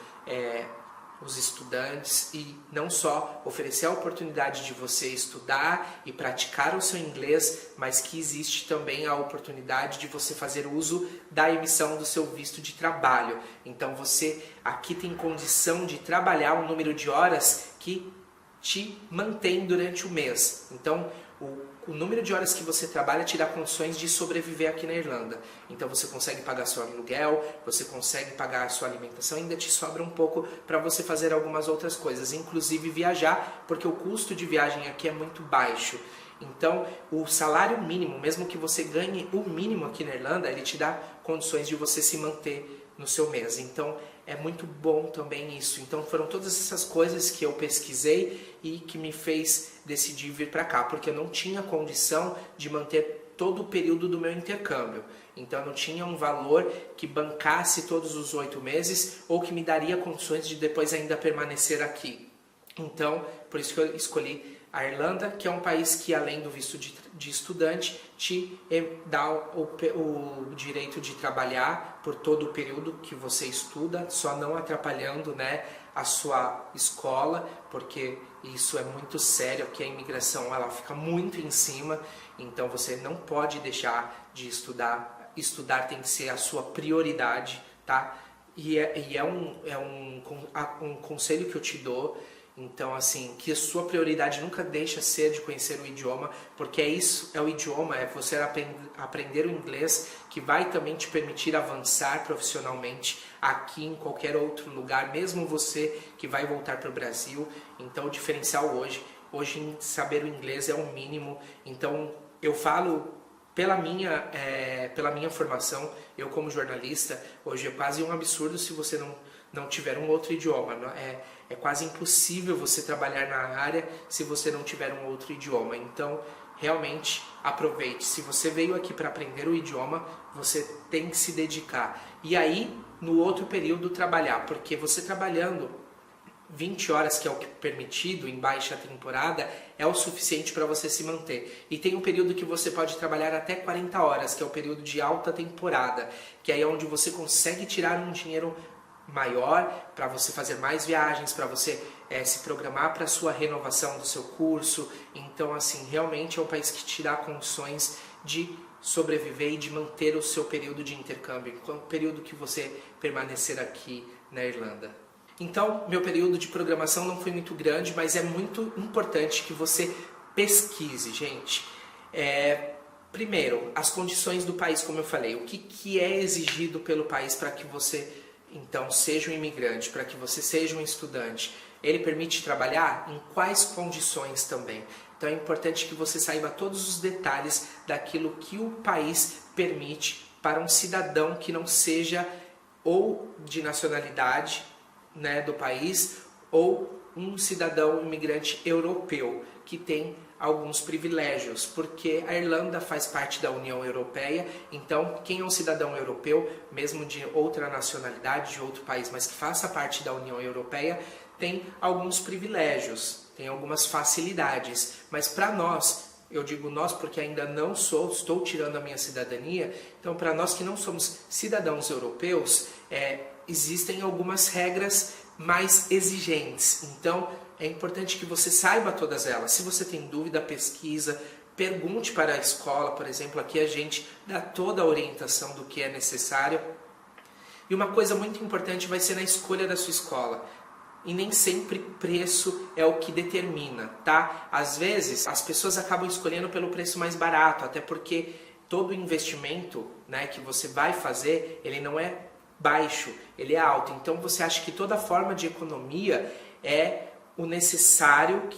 os estudantes e não só oferecer a oportunidade de você estudar e praticar o seu inglês, mas que existe também a oportunidade de você fazer uso da emissão do seu visto de trabalho. Então você aqui tem condição de trabalhar um número de horas que te mantém durante o mês. Então o número de horas que você trabalha te dá condições de sobreviver aqui na Irlanda. Então você consegue pagar seu aluguel, você consegue pagar a sua alimentação, ainda te sobra um pouco para você fazer algumas outras coisas, inclusive viajar, porque o custo de viagem aqui é muito baixo. Então o salário mínimo, mesmo que você ganhe o mínimo aqui na Irlanda, ele te dá condições de você se manter no seu mês. Então é muito bom também isso. Então foram todas essas coisas que eu pesquisei e que me fez decidir vir para cá, porque eu não tinha condição de manter todo o período do meu intercâmbio. Então eu não tinha um valor que bancasse todos os 8 meses ou que me daria condições de depois ainda permanecer aqui. Então, por isso que eu escolhi a Irlanda, que é um país que, além do visto de estudante, te dá o direito de trabalhar por todo o período que você estuda, só não atrapalhando, né, a sua escola, porque isso é muito sério, que a imigração ela fica muito em cima, então você não pode deixar de estudar. Estudar tem que ser a sua prioridade, tá? E é um conselho que eu te dou. Então, assim, que a sua prioridade nunca deixa ser de conhecer o idioma, porque é o idioma, é você aprender o inglês que vai também te permitir avançar profissionalmente aqui em qualquer outro lugar, mesmo você que vai voltar para o Brasil. Então, o diferencial hoje saber o inglês é o mínimo. Então, eu falo pela minha formação, eu como jornalista, hoje é quase um absurdo se você não tiver um outro idioma. É quase impossível você trabalhar na área se você não tiver um outro idioma. Então, realmente, aproveite. Se você veio aqui para aprender o idioma, você tem que se dedicar. E aí, no outro período, trabalhar. Porque você trabalhando 20 horas, que é o que é permitido em baixa temporada, é o suficiente para você se manter. E tem um período que você pode trabalhar até 40 horas, que é o período de alta temporada, que aí é onde você consegue tirar um dinheiro maior para você fazer mais viagens, para você se programar para a sua renovação do seu curso. Então, assim, realmente é um país que te dá condições de sobreviver e de manter o seu período de intercâmbio, o período que você permanecer aqui na Irlanda. Então, meu período de programação não foi muito grande, mas é muito importante que você pesquise, gente. Primeiro, as condições do país, como eu falei, o que é exigido pelo país para que você, então, seja um imigrante, para que você seja um estudante. Ele permite trabalhar? Em quais condições também? Então é importante que você saiba todos os detalhes daquilo que o país permite para um cidadão que não seja ou de nacionalidade, né, do país, ou um cidadão imigrante europeu que tem alguns privilégios, porque a Irlanda faz parte da União Europeia, então quem é um cidadão europeu, mesmo de outra nacionalidade, de outro país, mas que faça parte da União Europeia, tem alguns privilégios, tem algumas facilidades, mas para nós, eu digo nós porque ainda não estou tirando a minha cidadania, então para nós que não somos cidadãos europeus, existem algumas regras mais exigentes, então é importante que você saiba todas elas. Se você tem dúvida, pesquisa, pergunte para a escola, por exemplo, aqui a gente dá toda a orientação do que é necessário. E uma coisa muito importante vai ser na escolha da sua escola. E nem sempre preço é o que determina, tá? Às vezes as pessoas acabam escolhendo pelo preço mais barato, até porque todo investimento, né, que você vai fazer, ele não é baixo, ele é alto. Então você acha que toda forma de economia é o necessário,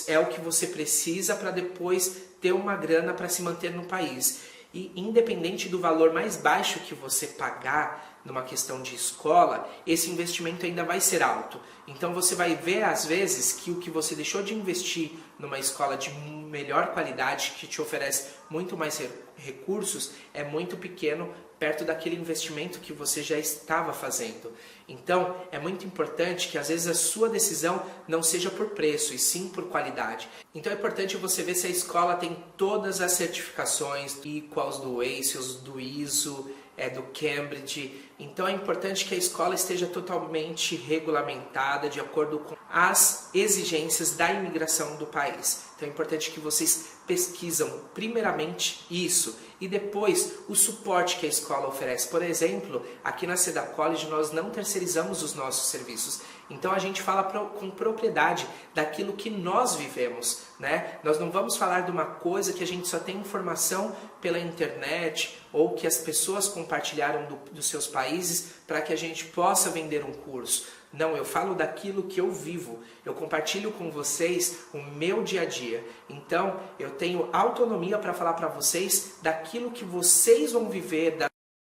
é o que você precisa para depois ter uma grana para se manter no país. E independente do valor mais baixo que você pagar numa questão de escola, esse investimento ainda vai ser alto. Então você vai ver às vezes que o que você deixou de investir numa escola de melhor qualidade, que te oferece muito mais recursos, é muito pequeno perto daquele investimento que você já estava fazendo. Então, é muito importante que às vezes a sua decisão não seja por preço, e sim por qualidade. Então é importante você ver se a escola tem todas as certificações, equals do ACES, do ISO, do Cambridge. Então é importante que a escola esteja totalmente regulamentada de acordo com as exigências da imigração do país. Então é importante que vocês pesquisam primeiramente isso e depois o suporte que a escola oferece. Por exemplo, aqui na Seda College nós não terceirizamos os nossos serviços. Então a gente fala com propriedade daquilo que nós vivemos, né? Nós não vamos falar de uma coisa que a gente só tem informação pela internet ou que as pessoas compartilharam dos seus países para que a gente possa vender um curso. Não, eu falo daquilo que eu vivo, eu compartilho com vocês o meu dia a dia. Então, eu tenho autonomia para falar para vocês daquilo que vocês vão viver, das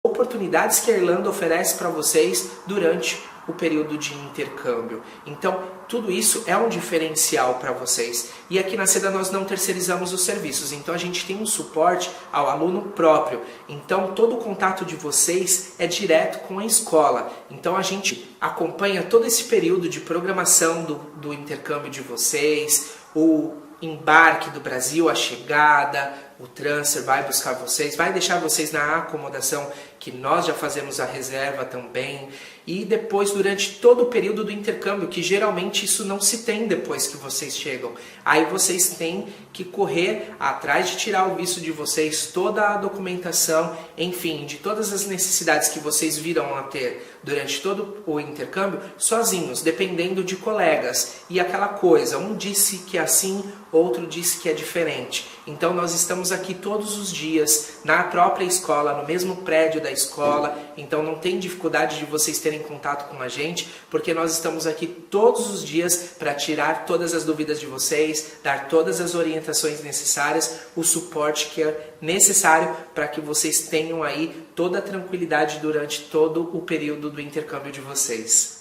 oportunidades que a Irlanda oferece para vocês durante o período de intercâmbio. Então, tudo isso é um diferencial para vocês. E aqui na Seda nós não terceirizamos os serviços, então a gente tem um suporte ao aluno próprio. Então, todo o contato de vocês é direto com a escola. Então, a gente acompanha todo esse período de programação do intercâmbio de vocês, o embarque do Brasil, a chegada, o transfer vai buscar vocês, vai deixar vocês na acomodação que nós já fazemos a reserva também, e depois durante todo o período do intercâmbio, que geralmente isso não se tem depois que vocês chegam. Aí vocês têm que correr atrás de tirar o visto de vocês, toda a documentação, enfim, de todas as necessidades que vocês viram a ter durante todo o intercâmbio, sozinhos, dependendo de colegas. E aquela coisa, um disse que é assim, outro disse que é diferente. Então nós estamos aqui todos os dias, na própria escola, no mesmo prédio da escola, então não tem dificuldade de vocês terem contato com a gente, porque nós estamos aqui todos os dias para tirar todas as dúvidas de vocês, dar todas as orientações necessárias, o suporte que é necessário para que vocês tenham aí toda a tranquilidade durante todo o período do intercâmbio de vocês.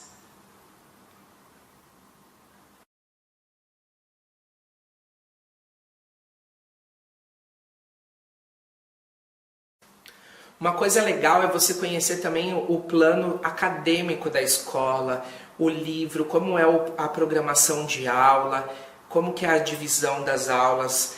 Uma coisa legal é você conhecer também o plano acadêmico da escola, o livro, como é a programação de aula, como que é a divisão das aulas,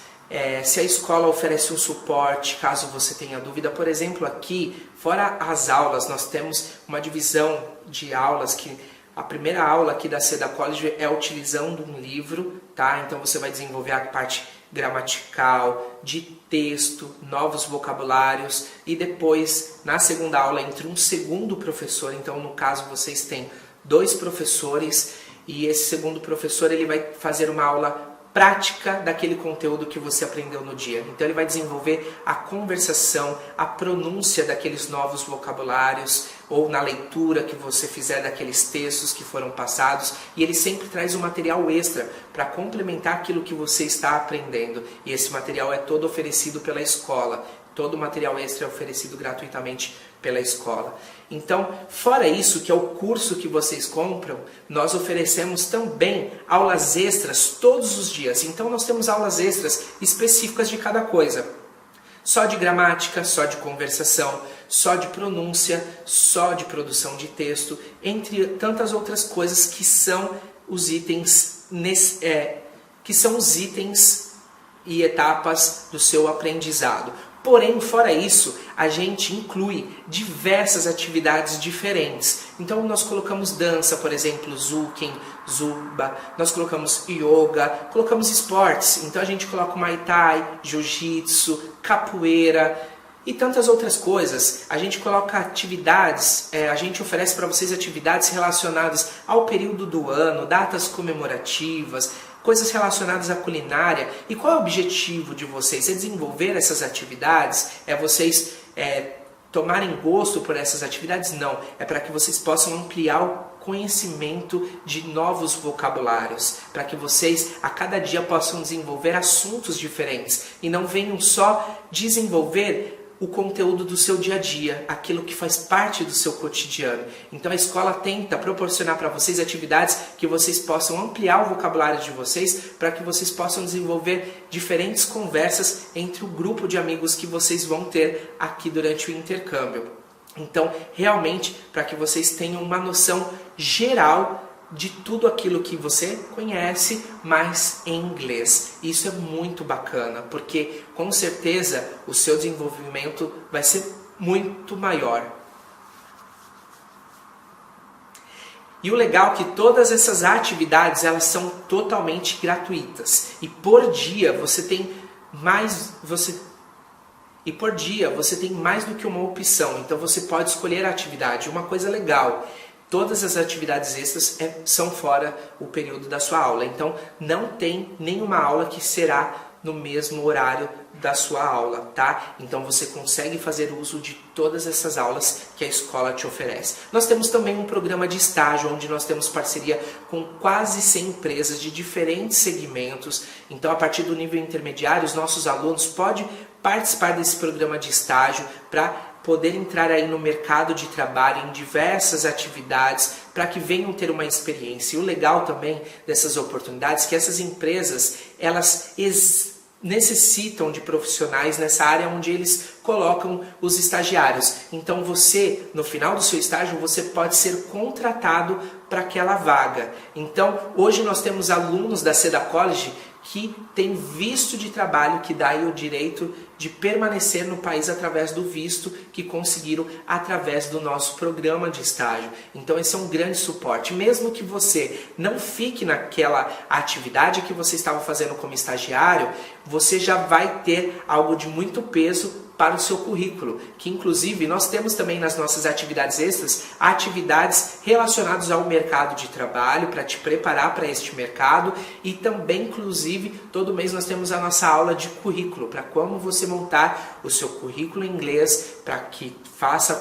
se a escola oferece um suporte, caso você tenha dúvida. Por exemplo, aqui, fora as aulas, nós temos uma divisão de aulas que a primeira aula aqui da Seda College é utilizando um livro, tá? Então você vai desenvolver a parte gramatical, de texto, novos vocabulários, e depois, na segunda aula, entra um segundo professor. Então, no caso, vocês têm 2 professores, e esse segundo professor ele vai fazer uma aula prática daquele conteúdo que você aprendeu no dia. Então ele vai desenvolver a conversação, a pronúncia daqueles novos vocabulários, ou na leitura que você fizer daqueles textos que foram passados, e ele sempre traz um material extra para complementar aquilo que você está aprendendo. E esse material é todo oferecido pela escola. Todo o material extra é oferecido gratuitamente pela escola. Então, fora isso, que é o curso que vocês compram, nós oferecemos também aulas extras todos os dias. Então, nós temos aulas extras específicas de cada coisa. Só de gramática, só de conversação, só de pronúncia, só de produção de texto, entre tantas outras coisas que são os itens e etapas do seu aprendizado. Porém, fora isso, a gente inclui diversas atividades diferentes. Então, nós colocamos dança, por exemplo, Zuken, Zumba, nós colocamos yoga, colocamos esportes. Então, a gente coloca Muay Thai, Jiu-Jitsu, capoeira e tantas outras coisas. A gente coloca atividades, a gente oferece para vocês atividades relacionadas ao período do ano, datas comemorativas, coisas relacionadas à culinária. E qual é o objetivo de vocês? É desenvolver essas atividades? É vocês tomarem gosto por essas atividades? Não, é para que vocês possam ampliar o conhecimento de novos vocabulários, para que vocês a cada dia possam desenvolver assuntos diferentes e não venham só desenvolver o conteúdo do seu dia a dia, aquilo que faz parte do seu cotidiano. Então a escola tenta proporcionar para vocês atividades que vocês possam ampliar o vocabulário de vocês, para que vocês possam desenvolver diferentes conversas entre o grupo de amigos que vocês vão ter aqui durante o intercâmbio. Então, realmente, para que vocês tenham uma noção geral de tudo aquilo que você conhece, mas em inglês. Isso é muito bacana, porque com certeza o seu desenvolvimento vai ser muito maior. E o legal é que todas essas atividades, elas são totalmente gratuitas. E por dia você tem mais do que uma opção. Então você pode escolher a atividade. Uma coisa legal, todas as atividades extras são fora o período da sua aula. Então não tem nenhuma aula que será no mesmo horário da sua aula, tá? Então você consegue fazer uso de todas essas aulas que a escola te oferece. Nós temos também um programa de estágio, onde nós temos parceria com quase 100 empresas de diferentes segmentos. Então, a partir do nível intermediário, os nossos alunos podem participar desse programa de estágio para poder entrar aí no mercado de trabalho em diversas atividades, para que venham ter uma experiência. E o legal também dessas oportunidades é que essas empresas, elas necessitam de profissionais nessa área onde eles colocam os estagiários. Então você, no final do seu estágio, você pode ser contratado para aquela vaga. Então hoje nós temos alunos da Seda College que tem visto de trabalho que dá aí o direito de permanecer no país através do visto que conseguiram através do nosso programa de estágio. Então esse é um grande suporte. Mesmo que você não fique naquela atividade que você estava fazendo como estagiário, você já vai ter algo de muito peso para o seu currículo, que inclusive nós temos também nas nossas atividades extras, atividades relacionadas ao mercado de trabalho, para te preparar para este mercado, e também inclusive todo mês nós temos a nossa aula de currículo, para como você montar o seu currículo em inglês, para que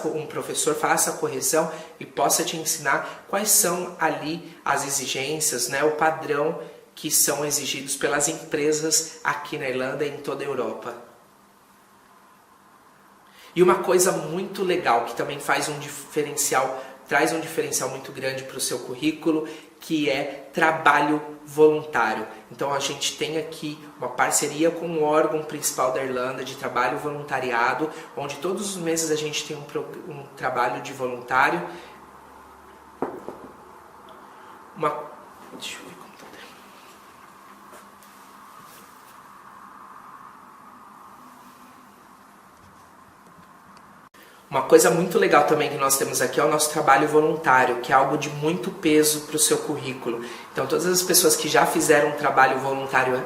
um professor faça a correção e possa te ensinar quais são ali as exigências, né, o padrão que são exigidos pelas empresas aqui na Irlanda e em toda a Europa. E uma coisa muito legal, que também traz um diferencial muito grande para o seu currículo, que é trabalho voluntário. Então a gente tem aqui uma parceria com o órgão principal da Irlanda de trabalho voluntariado, onde todos os meses a gente tem um trabalho de voluntário. Deixa eu ver como tá. Uma coisa muito legal também que nós temos aqui é o nosso trabalho voluntário, que é algo de muito peso para o seu currículo. Então todas as pessoas que já fizeram um trabalho voluntário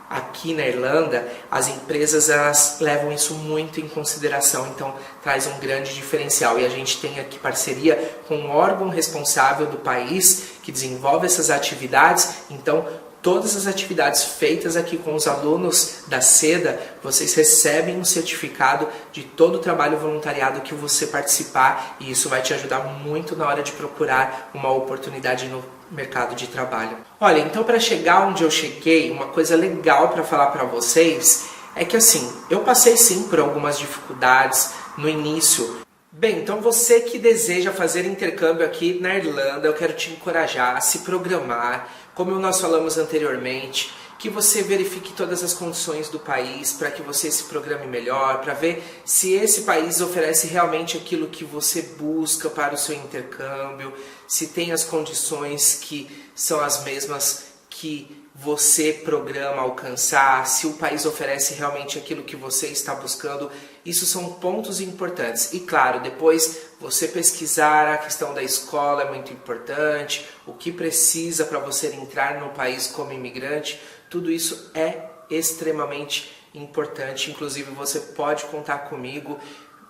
aqui na Irlanda, as empresas elas levam isso muito em consideração, então traz um grande diferencial. E a gente tem aqui parceria com o órgão responsável do país que desenvolve essas atividades. Então todas as atividades feitas aqui com os alunos da Seda, vocês recebem um certificado de todo o trabalho voluntariado que você participar, e isso vai te ajudar muito na hora de procurar uma oportunidade no mercado de trabalho. Olha, então para chegar onde eu cheguei, uma coisa legal para falar para vocês É que assim, eu passei sim por algumas dificuldades no início. Bem, então você que deseja fazer intercâmbio aqui na Irlanda, eu quero te encorajar a se programar, como nós falamos anteriormente, que você verifique todas as condições do país para que você se programe melhor, para ver se esse país oferece realmente aquilo que você busca para o seu intercâmbio, se tem as condições que são as mesmas que você programa alcançar, se o país oferece realmente aquilo que você está buscando. Isso são pontos importantes. E claro, depois você pesquisar a questão da escola é muito importante, o que precisa para você entrar no país como imigrante, tudo isso é extremamente importante. Inclusive você pode contar comigo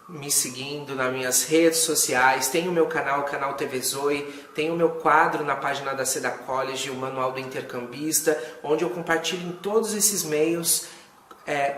me seguindo nas minhas redes sociais, tem o meu canal, o canal TV Zoe, tem o meu quadro na página da Seda College, o Manual do Intercambista, onde eu compartilho em todos esses meios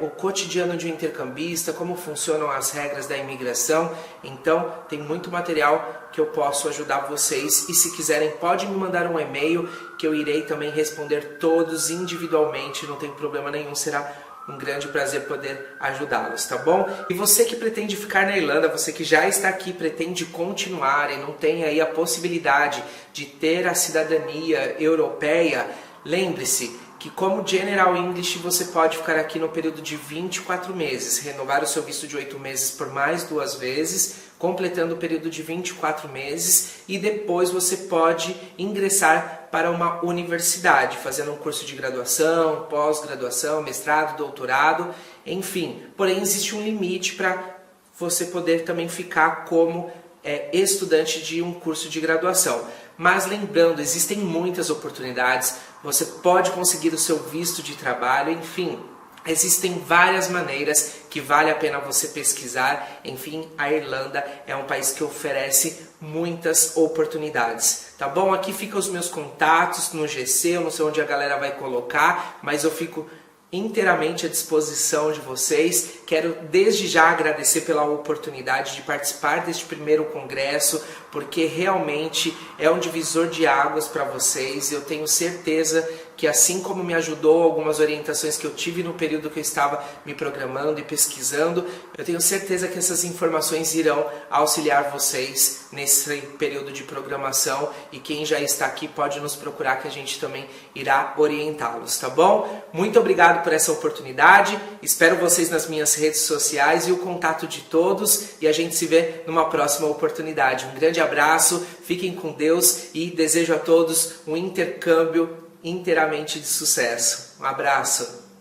o cotidiano de um intercambista, como funcionam as regras da imigração. Então tem muito material que eu posso ajudar vocês, e se quiserem pode me mandar um e-mail que eu irei também responder todos individualmente, não tem problema nenhum, será um grande prazer poder ajudá-los, tá bom? E você que pretende ficar na Irlanda, você que já está aqui, pretende continuar e não tem aí a possibilidade de ter a cidadania europeia, lembre-se que como General English você pode ficar aqui no período de 24 meses, renovar o seu visto de 8 meses por mais 2 vezes, completando o período de 24 meses, e depois você pode ingressar para uma universidade, fazendo um curso de graduação, pós-graduação, mestrado, doutorado, enfim. Porém, existe um limite para você poder também ficar como estudante de um curso de graduação. Mas lembrando, existem muitas oportunidades, você pode conseguir o seu visto de trabalho, enfim. Existem várias maneiras que vale a pena você pesquisar. Enfim, a Irlanda é um país que oferece muitas oportunidades. Tá bom? Aqui ficam os meus contatos no GC, eu não sei onde a galera vai colocar, mas eu fico inteiramente à disposição de vocês. Quero desde já agradecer pela oportunidade de participar deste primeiro congresso, porque realmente é um divisor de águas para vocês. Eu tenho certeza que assim como me ajudou algumas orientações que eu tive no período que eu estava me programando e pesquisando, eu tenho certeza que essas informações irão auxiliar vocês nesse período de programação, e quem já está aqui pode nos procurar que a gente também irá orientá-los, tá bom? Muito obrigado por essa oportunidade, espero vocês nas minhas redes sociais e o contato de todos, e a gente se vê numa próxima oportunidade. Um grande abraço, fiquem com Deus e desejo a todos um intercâmbio inteiramente de sucesso. Um abraço!